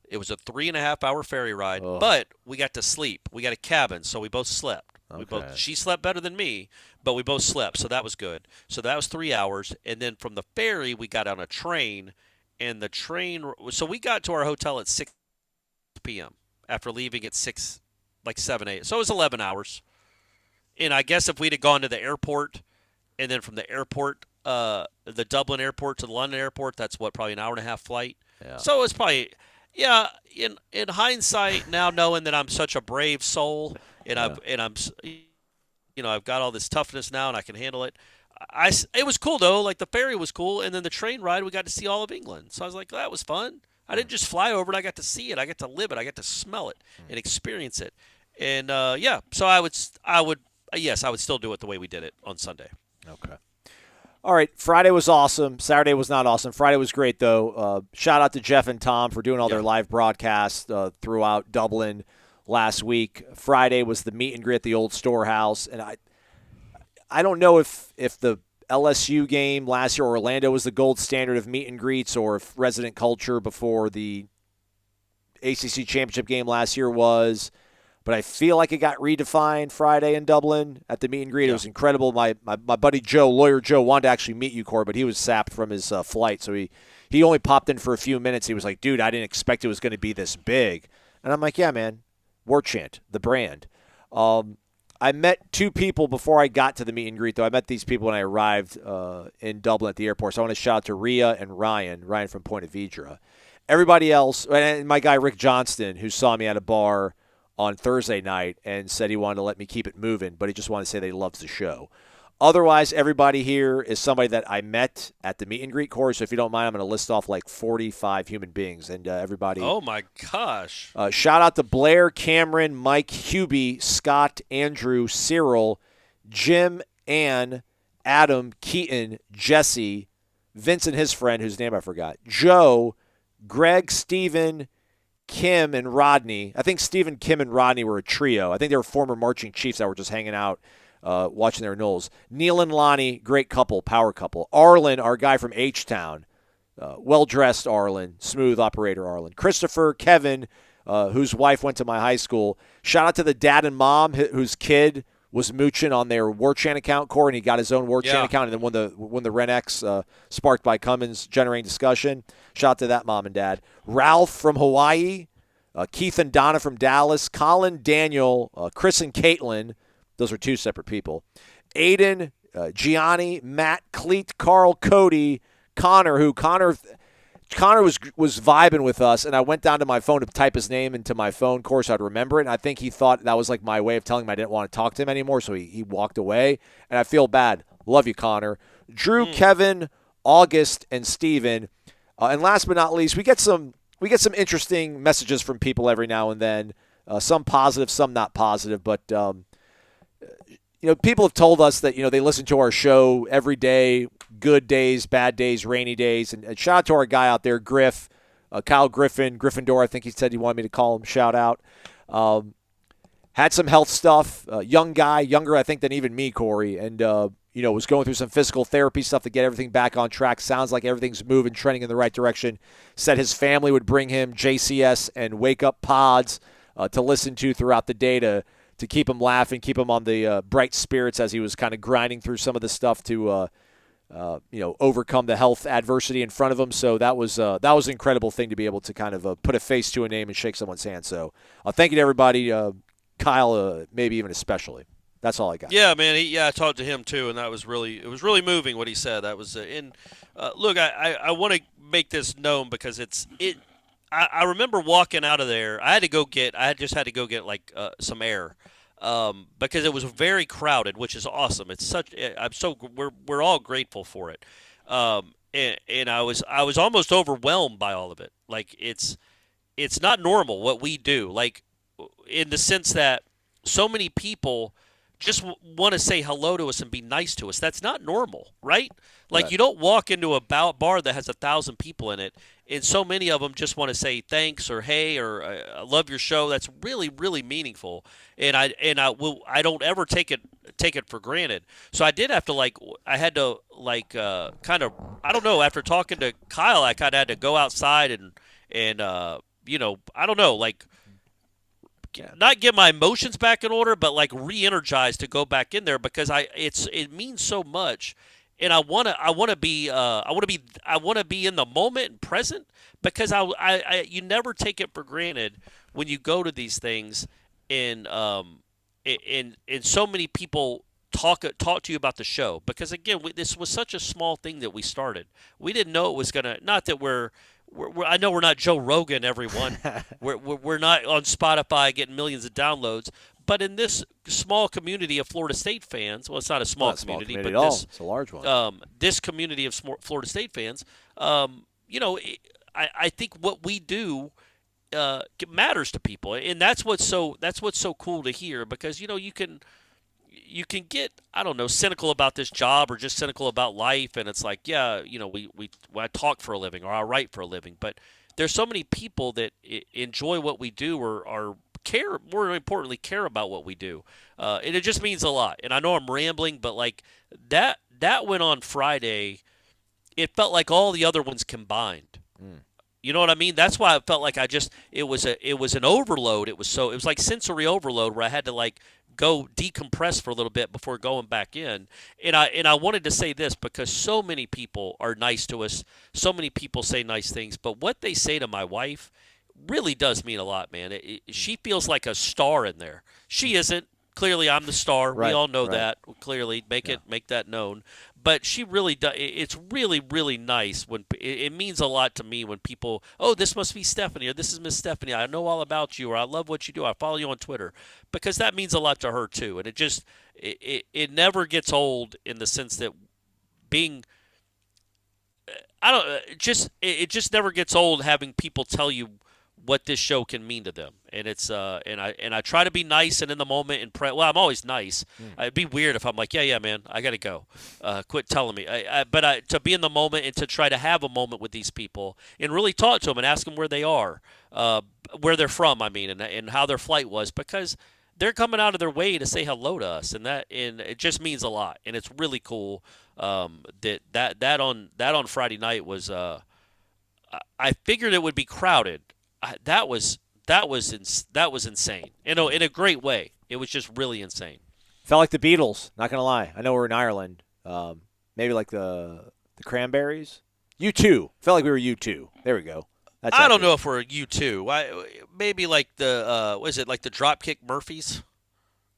It was a 3.5-hour ferry ride, but we got to sleep. We got a cabin, so we both slept. Okay. She slept better than me, but we both slept, so that was good. So that was 3 hours, and then from the ferry we got on a train, and the train. So we got to our hotel at 6 p.m. after leaving at 7 a.m. So it was 11 hours. And I guess if we'd have gone to the airport, and then from the airport, the Dublin airport to the London airport, that's probably an hour-and-a-half flight. Yeah. So it's probably, in hindsight, now knowing that I'm such a brave soul, and I've got all this toughness now, and I can handle it. It was cool though. Like the ferry was cool, and then the train ride, we got to see all of England. So I was like, that was fun. I didn't just fly over it. I got to see it. I got to live it. I got to smell it and experience it. And so I would still do it the way we did it on Sunday. Okay. All right. Friday was awesome. Saturday was not awesome. Friday was great, though. Shout out to Jeff and Tom for doing all their live broadcasts throughout Dublin last week. Friday was the meet and greet at the old storehouse. And I don't know if the LSU game last year, Orlando, was the gold standard of meet and greets, or if resident culture before the ACC championship game last year was. But I feel like it got redefined Friday in Dublin at the meet and greet. Yeah. It was incredible. My buddy Joe, lawyer Joe, wanted to actually meet you, Corey, but he was sapped from his flight. So he only popped in for a few minutes. He was like, dude, I didn't expect it was going to be this big. And I'm like, yeah, man, Warchant, the brand. I met two people before I got to the meet and greet, though. I met these people when I arrived in Dublin at the airport. So I want to shout out to Rhea and Ryan from Point of Vedra. Everybody else, and my guy Rick Johnston, who saw me at a bar on Thursday night and said he wanted to let me keep it moving, but he just wanted to say that he loves the show. Otherwise, everybody here is somebody that I met at the meet and greet, Corey. So if you don't mind, I'm going to list off like 45 human beings and everybody. Oh, my gosh. Shout out to Blair, Cameron, Mike, Hubie, Scott, Andrew, Cyril, Jim, Ann, Adam, Keaton, Jesse, Vince and his friend, whose name I forgot, Joe, Greg, Steven, Kim, and Rodney. I think Stephen, Kim, and Rodney were a trio. I think they were former marching chiefs that were just hanging out watching their Noles. Neil and Lonnie, great couple, power couple. Arlen, our guy from H-Town, well-dressed Arlen, smooth operator Arlen. Christopher, Kevin, whose wife went to my high school. Shout out to the dad and mom whose kid was mooching on their Warchant account, Corey, and he got his own Warchant account, and then when the RenX sparked by Cummins generating discussion. Shout out to that mom and dad. Ralph from Hawaii, Keith and Donna from Dallas, Colin, Daniel, Chris and Caitlin. Those are two separate people. Aiden, Gianni, Matt, Cleet, Carl, Cody, Connor, Connor was vibing with us, and I went down to my phone to type his name into my phone, of course I'd remember it, and I think he thought that was like my way of telling him I didn't want to talk to him anymore, so he walked away, and I feel bad. Love you, Connor. Drew, Kevin, August, and Steven. And last but not least, we get some interesting messages from people every now and then, some positive, some not positive, but people have told us that they listen to our show every day, good days, bad days, rainy days, and shout out to our guy out there, Griff, Kyle Griffin, Gryffindor. I think he said he wanted me to call him. Shout out. Had some health stuff. Young guy, younger I think than even me, Corey, and was going through some physical therapy stuff to get everything back on track. Sounds like everything's moving, trending in the right direction. Said his family would bring him JCS and Wake Up pods to listen to throughout the day to keep him laughing, keep him on the bright spirits as he was kind of grinding through some of the stuff to overcome the health adversity in front of him. So that was an incredible thing to be able to kind of put a face to a name and shake someone's hand. So thank you to everybody, Kyle, maybe even especially. That's all I got. Yeah, man. I talked to him too, and it was really moving what he said. That was look, I want to make this known because I remember walking out of there. I just had to go get like some air. Because it was very crowded, which is awesome. We're all grateful for it. And I was almost overwhelmed by all of it. Like it's not normal what we do. Like in the sense that so many people just want to say hello to us and be nice to us. That's not normal, right? Like you don't walk into a bar that has 1,000 people in it, and so many of them just want to say thanks or hey or I love your show. That's really really meaningful, and I don't ever take it for granted. So I did have to I had to kind of I don't know, after talking to Kyle, I kind of had to go outside and I don't know, not get my emotions back in order, but re-energized to go back in there, because it means so much, and I want to be in the moment and present, because you never take it for granted when you go to these things, and so many people talk to you about the show, because again this was such a small thing that we started. We didn't know it was gonna. Not that I know we're not Joe Rogan, everyone. we're not on Spotify getting millions of downloads. But in this small community of Florida State fans, well, it's not a small community, but it's a large one. This community of Florida State fans, I think what we do matters to people, and that's what's so cool to hear, because you can get, I don't know, cynical about this job or just cynical about life, and it's like, I talk for a living or I write for a living, but there's so many people that enjoy what we do or care, more importantly, care about what we do, and it just means a lot. And I know I'm rambling, but that went on Friday. It felt like all the other ones combined. You know what I mean? That's why I felt like it was an overload. It was like sensory overload, where I had to go decompress for a little bit before going back in. And I wanted to say this, because so many people are nice to us. So many people say nice things, but what they say to my wife really does mean a lot, man. She feels like a star in there. She isn't. Clearly, I'm the star. Right, we all know right. that. Clearly, make that known. But she really does. It's really, really nice when it means a lot to me when people, oh, this must be Stephanie, or this is Miss Stephanie. I know all about you, or I love what you do. I follow you on Twitter, because that means a lot to her too. And it never gets old, in the sense that being, it just never gets old having people tell you what this show can mean to them. And it's and I try to be nice and in the moment, and well, I'm always nice. It'd be weird if I'm like, yeah man, I gotta go, quit telling me. But to be in the moment and to try to have a moment with these people and really talk to them and ask them where they are, where they're from, and how their flight was, because they're coming out of their way to say hello to us, and it just means a lot, and it's really cool. That on Friday night was, I figured it would be crowded. That was insane. In a great way. It was just really insane. Felt like the Beatles. Not gonna lie. I know we're in Ireland. Maybe like the Cranberries. U2. Felt like we were U2. There we go. I don't know if we're U2. Maybe like the what is it, like the Dropkick Murphys?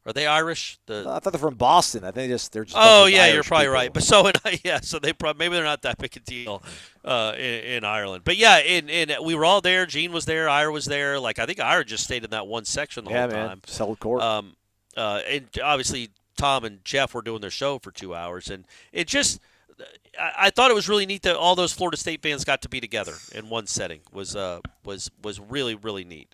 Are they Irish? I thought they're from Boston. I think they're just. Oh yeah, Irish you're probably people. right. But so they probably, maybe they're not that big a deal in Ireland. But yeah, and we were all there. Gene was there. Ira was there. I think Ira just stayed in that one section the whole time. Settled court. And obviously Tom and Jeff were doing their show for 2 hours, and it just. I thought it was really neat that all those Florida State fans got to be together in one setting. Was really really neat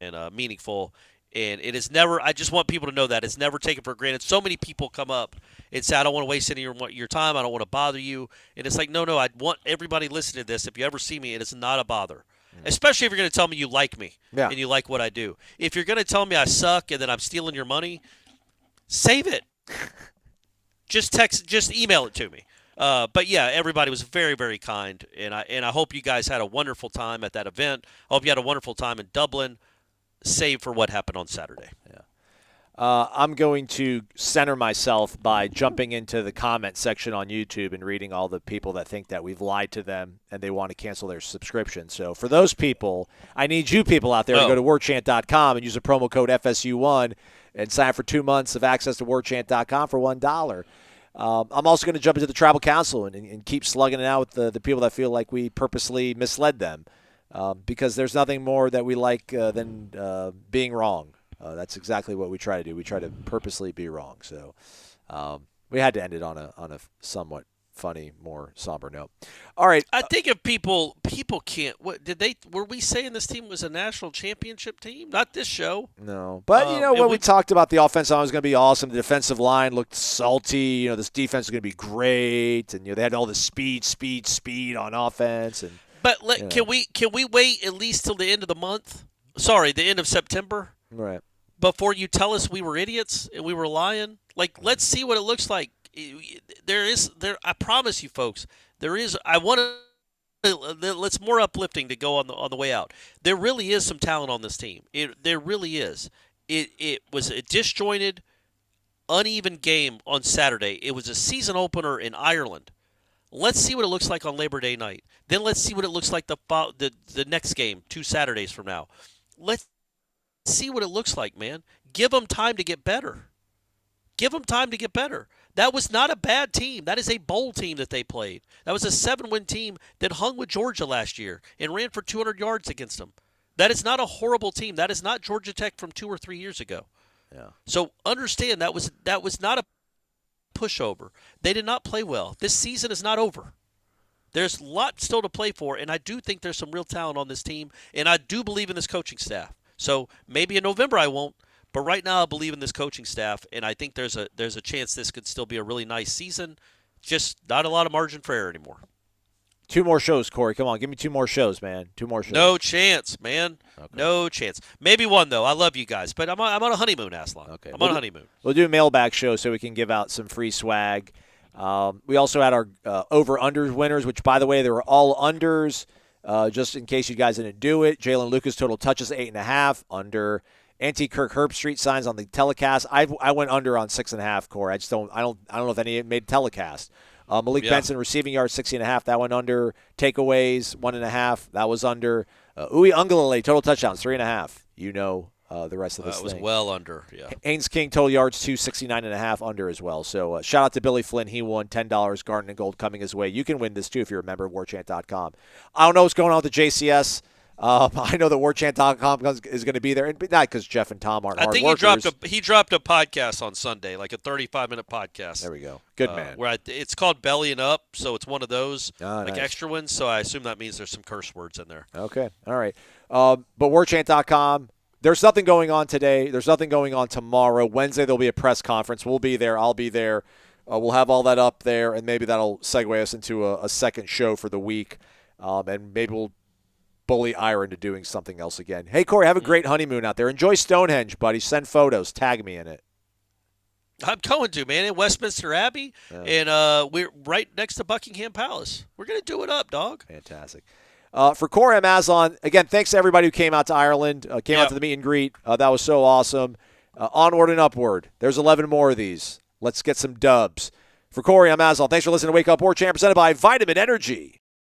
and meaningful. And it is never – I just want people to know that. It's never taken for granted. So many people come up and say, I don't want to waste any of your time. I don't want to bother you. And it's like, no, I want everybody listening to this. If you ever see me, it is not a bother, especially if you're going to tell me you like me and you like what I do. If you're going to tell me I suck and that I'm stealing your money, save it. Just email it to me. But yeah, everybody was very, very kind. And I hope you guys had a wonderful time at that event. I hope you had a wonderful time in Dublin. Save for what happened on Saturday. Yeah. I'm going to center myself by jumping into the comment section on YouTube and reading all the people that think that we've lied to them and they want to cancel their subscription. So for those people, I need you people out there to go to warchant.com and use the promo code FSU1 and sign up for 2 months of access to warchant.com for $1. I'm also going to jump into the tribal council and keep slugging it out with the people that feel like we purposely misled them. Because there's nothing more that we like than being wrong. That's exactly what we try to do. We try to purposely be wrong. So we had to end it on a somewhat funny, more somber note. All right. I think if people can't, were we saying this team was a national championship team? Not this show. No, but when we talked about the offense line was going to be awesome, the defensive line looked salty. This defense is going to be great, and they had all the speed on offense. And but can we wait at least till the end of the month? Sorry, the end of September. Right. Before you tell us we were idiots and we were lying. Let's see what it looks like. I promise you, folks. There is. I want to. Let's more uplifting to go on the way out. There really is some talent on this team. There really is. It was a disjointed, uneven game on Saturday. It was a season opener in Ireland. Let's see what it looks like on Labor Day night. Then let's see what it looks like the next game 2 Saturdays from now. Let's see what it looks like, man. Give them time to get better. Give them time to get better. That was not a bad team. That is a bowl team that they played. That was a 7-win team that hung with Georgia last year and ran for 200 yards against them. That is not a horrible team. That is not Georgia Tech from 2 or 3 years ago. Yeah. So understand that was not a pushover. They did not play well. This season is not over. There's a lot still to play for, and I do think there's some real talent on this team, and I do believe in this coaching staff. So maybe in November I won't. But right now, I believe in this coaching staff, and I think there's a chance this could still be a really nice season. Just not a lot of margin for error anymore. 2 more shows, Corey. Come on, give me 2 more shows, man. 2 more shows. No chance, man. Okay. No chance. Maybe one though. I love you guys, but I'm on a honeymoon, Aslan. Okay, I'm on a honeymoon. We'll do a mailbag show so we can give out some free swag. We also had our over-unders winners, which, by the way, they were all unders. Just in case you guys didn't do it, Jalen Lucas total touches 8.5 under. Anti-Kirk Herbstreit signs on the telecast. I went under on 6.5, Corey. I don't know if any made telecast. Malik Benson receiving yards 60.5. That went under. Takeaways 1.5. That was under. Uwe Ungalale total touchdowns 3.5. The rest of this thing. That was well under. Yeah. Haynes King total yards 269.5 under as well. So shout out to Billy Flynn. He won $10 Garden and Gold coming his way. You can win this too if you're a member of warchant.com. I don't know what's going on with the JCS. I know that warchant.com is going to be there, but not because Jeff and Tom aren't hard workers. I think he dropped a podcast on Sunday, like a 35-minute podcast. There we go. Good man. It's called Bellying Up, so it's one of those nice. Extra ones. So I assume that means there's some curse words in there. Okay. All right. But warchant.com. There's nothing going on today. There's nothing going on tomorrow. Wednesday there'll be a press conference. We'll be there. I'll be there. We'll have all that up there, and maybe that'll segue us into a second show for the week, and maybe we'll bully Ira into doing something else again. Hey, Corey, have a great honeymoon out there. Enjoy Stonehenge, buddy. Send photos. Tag me in it. I'm going to, man, in Westminster Abbey, and we're right next to Buckingham Palace. We're going to do it up, dog. Fantastic. For Corey, I'm Aslan. Again, thanks to everybody who came out to Ireland, came out to the meet and greet. That was so awesome. Onward and upward. There's 11 more of these. Let's get some dubs. For Corey, I'm Aslan. Thanks for listening to Wake Up Warchant, presented by Vitamin Energy.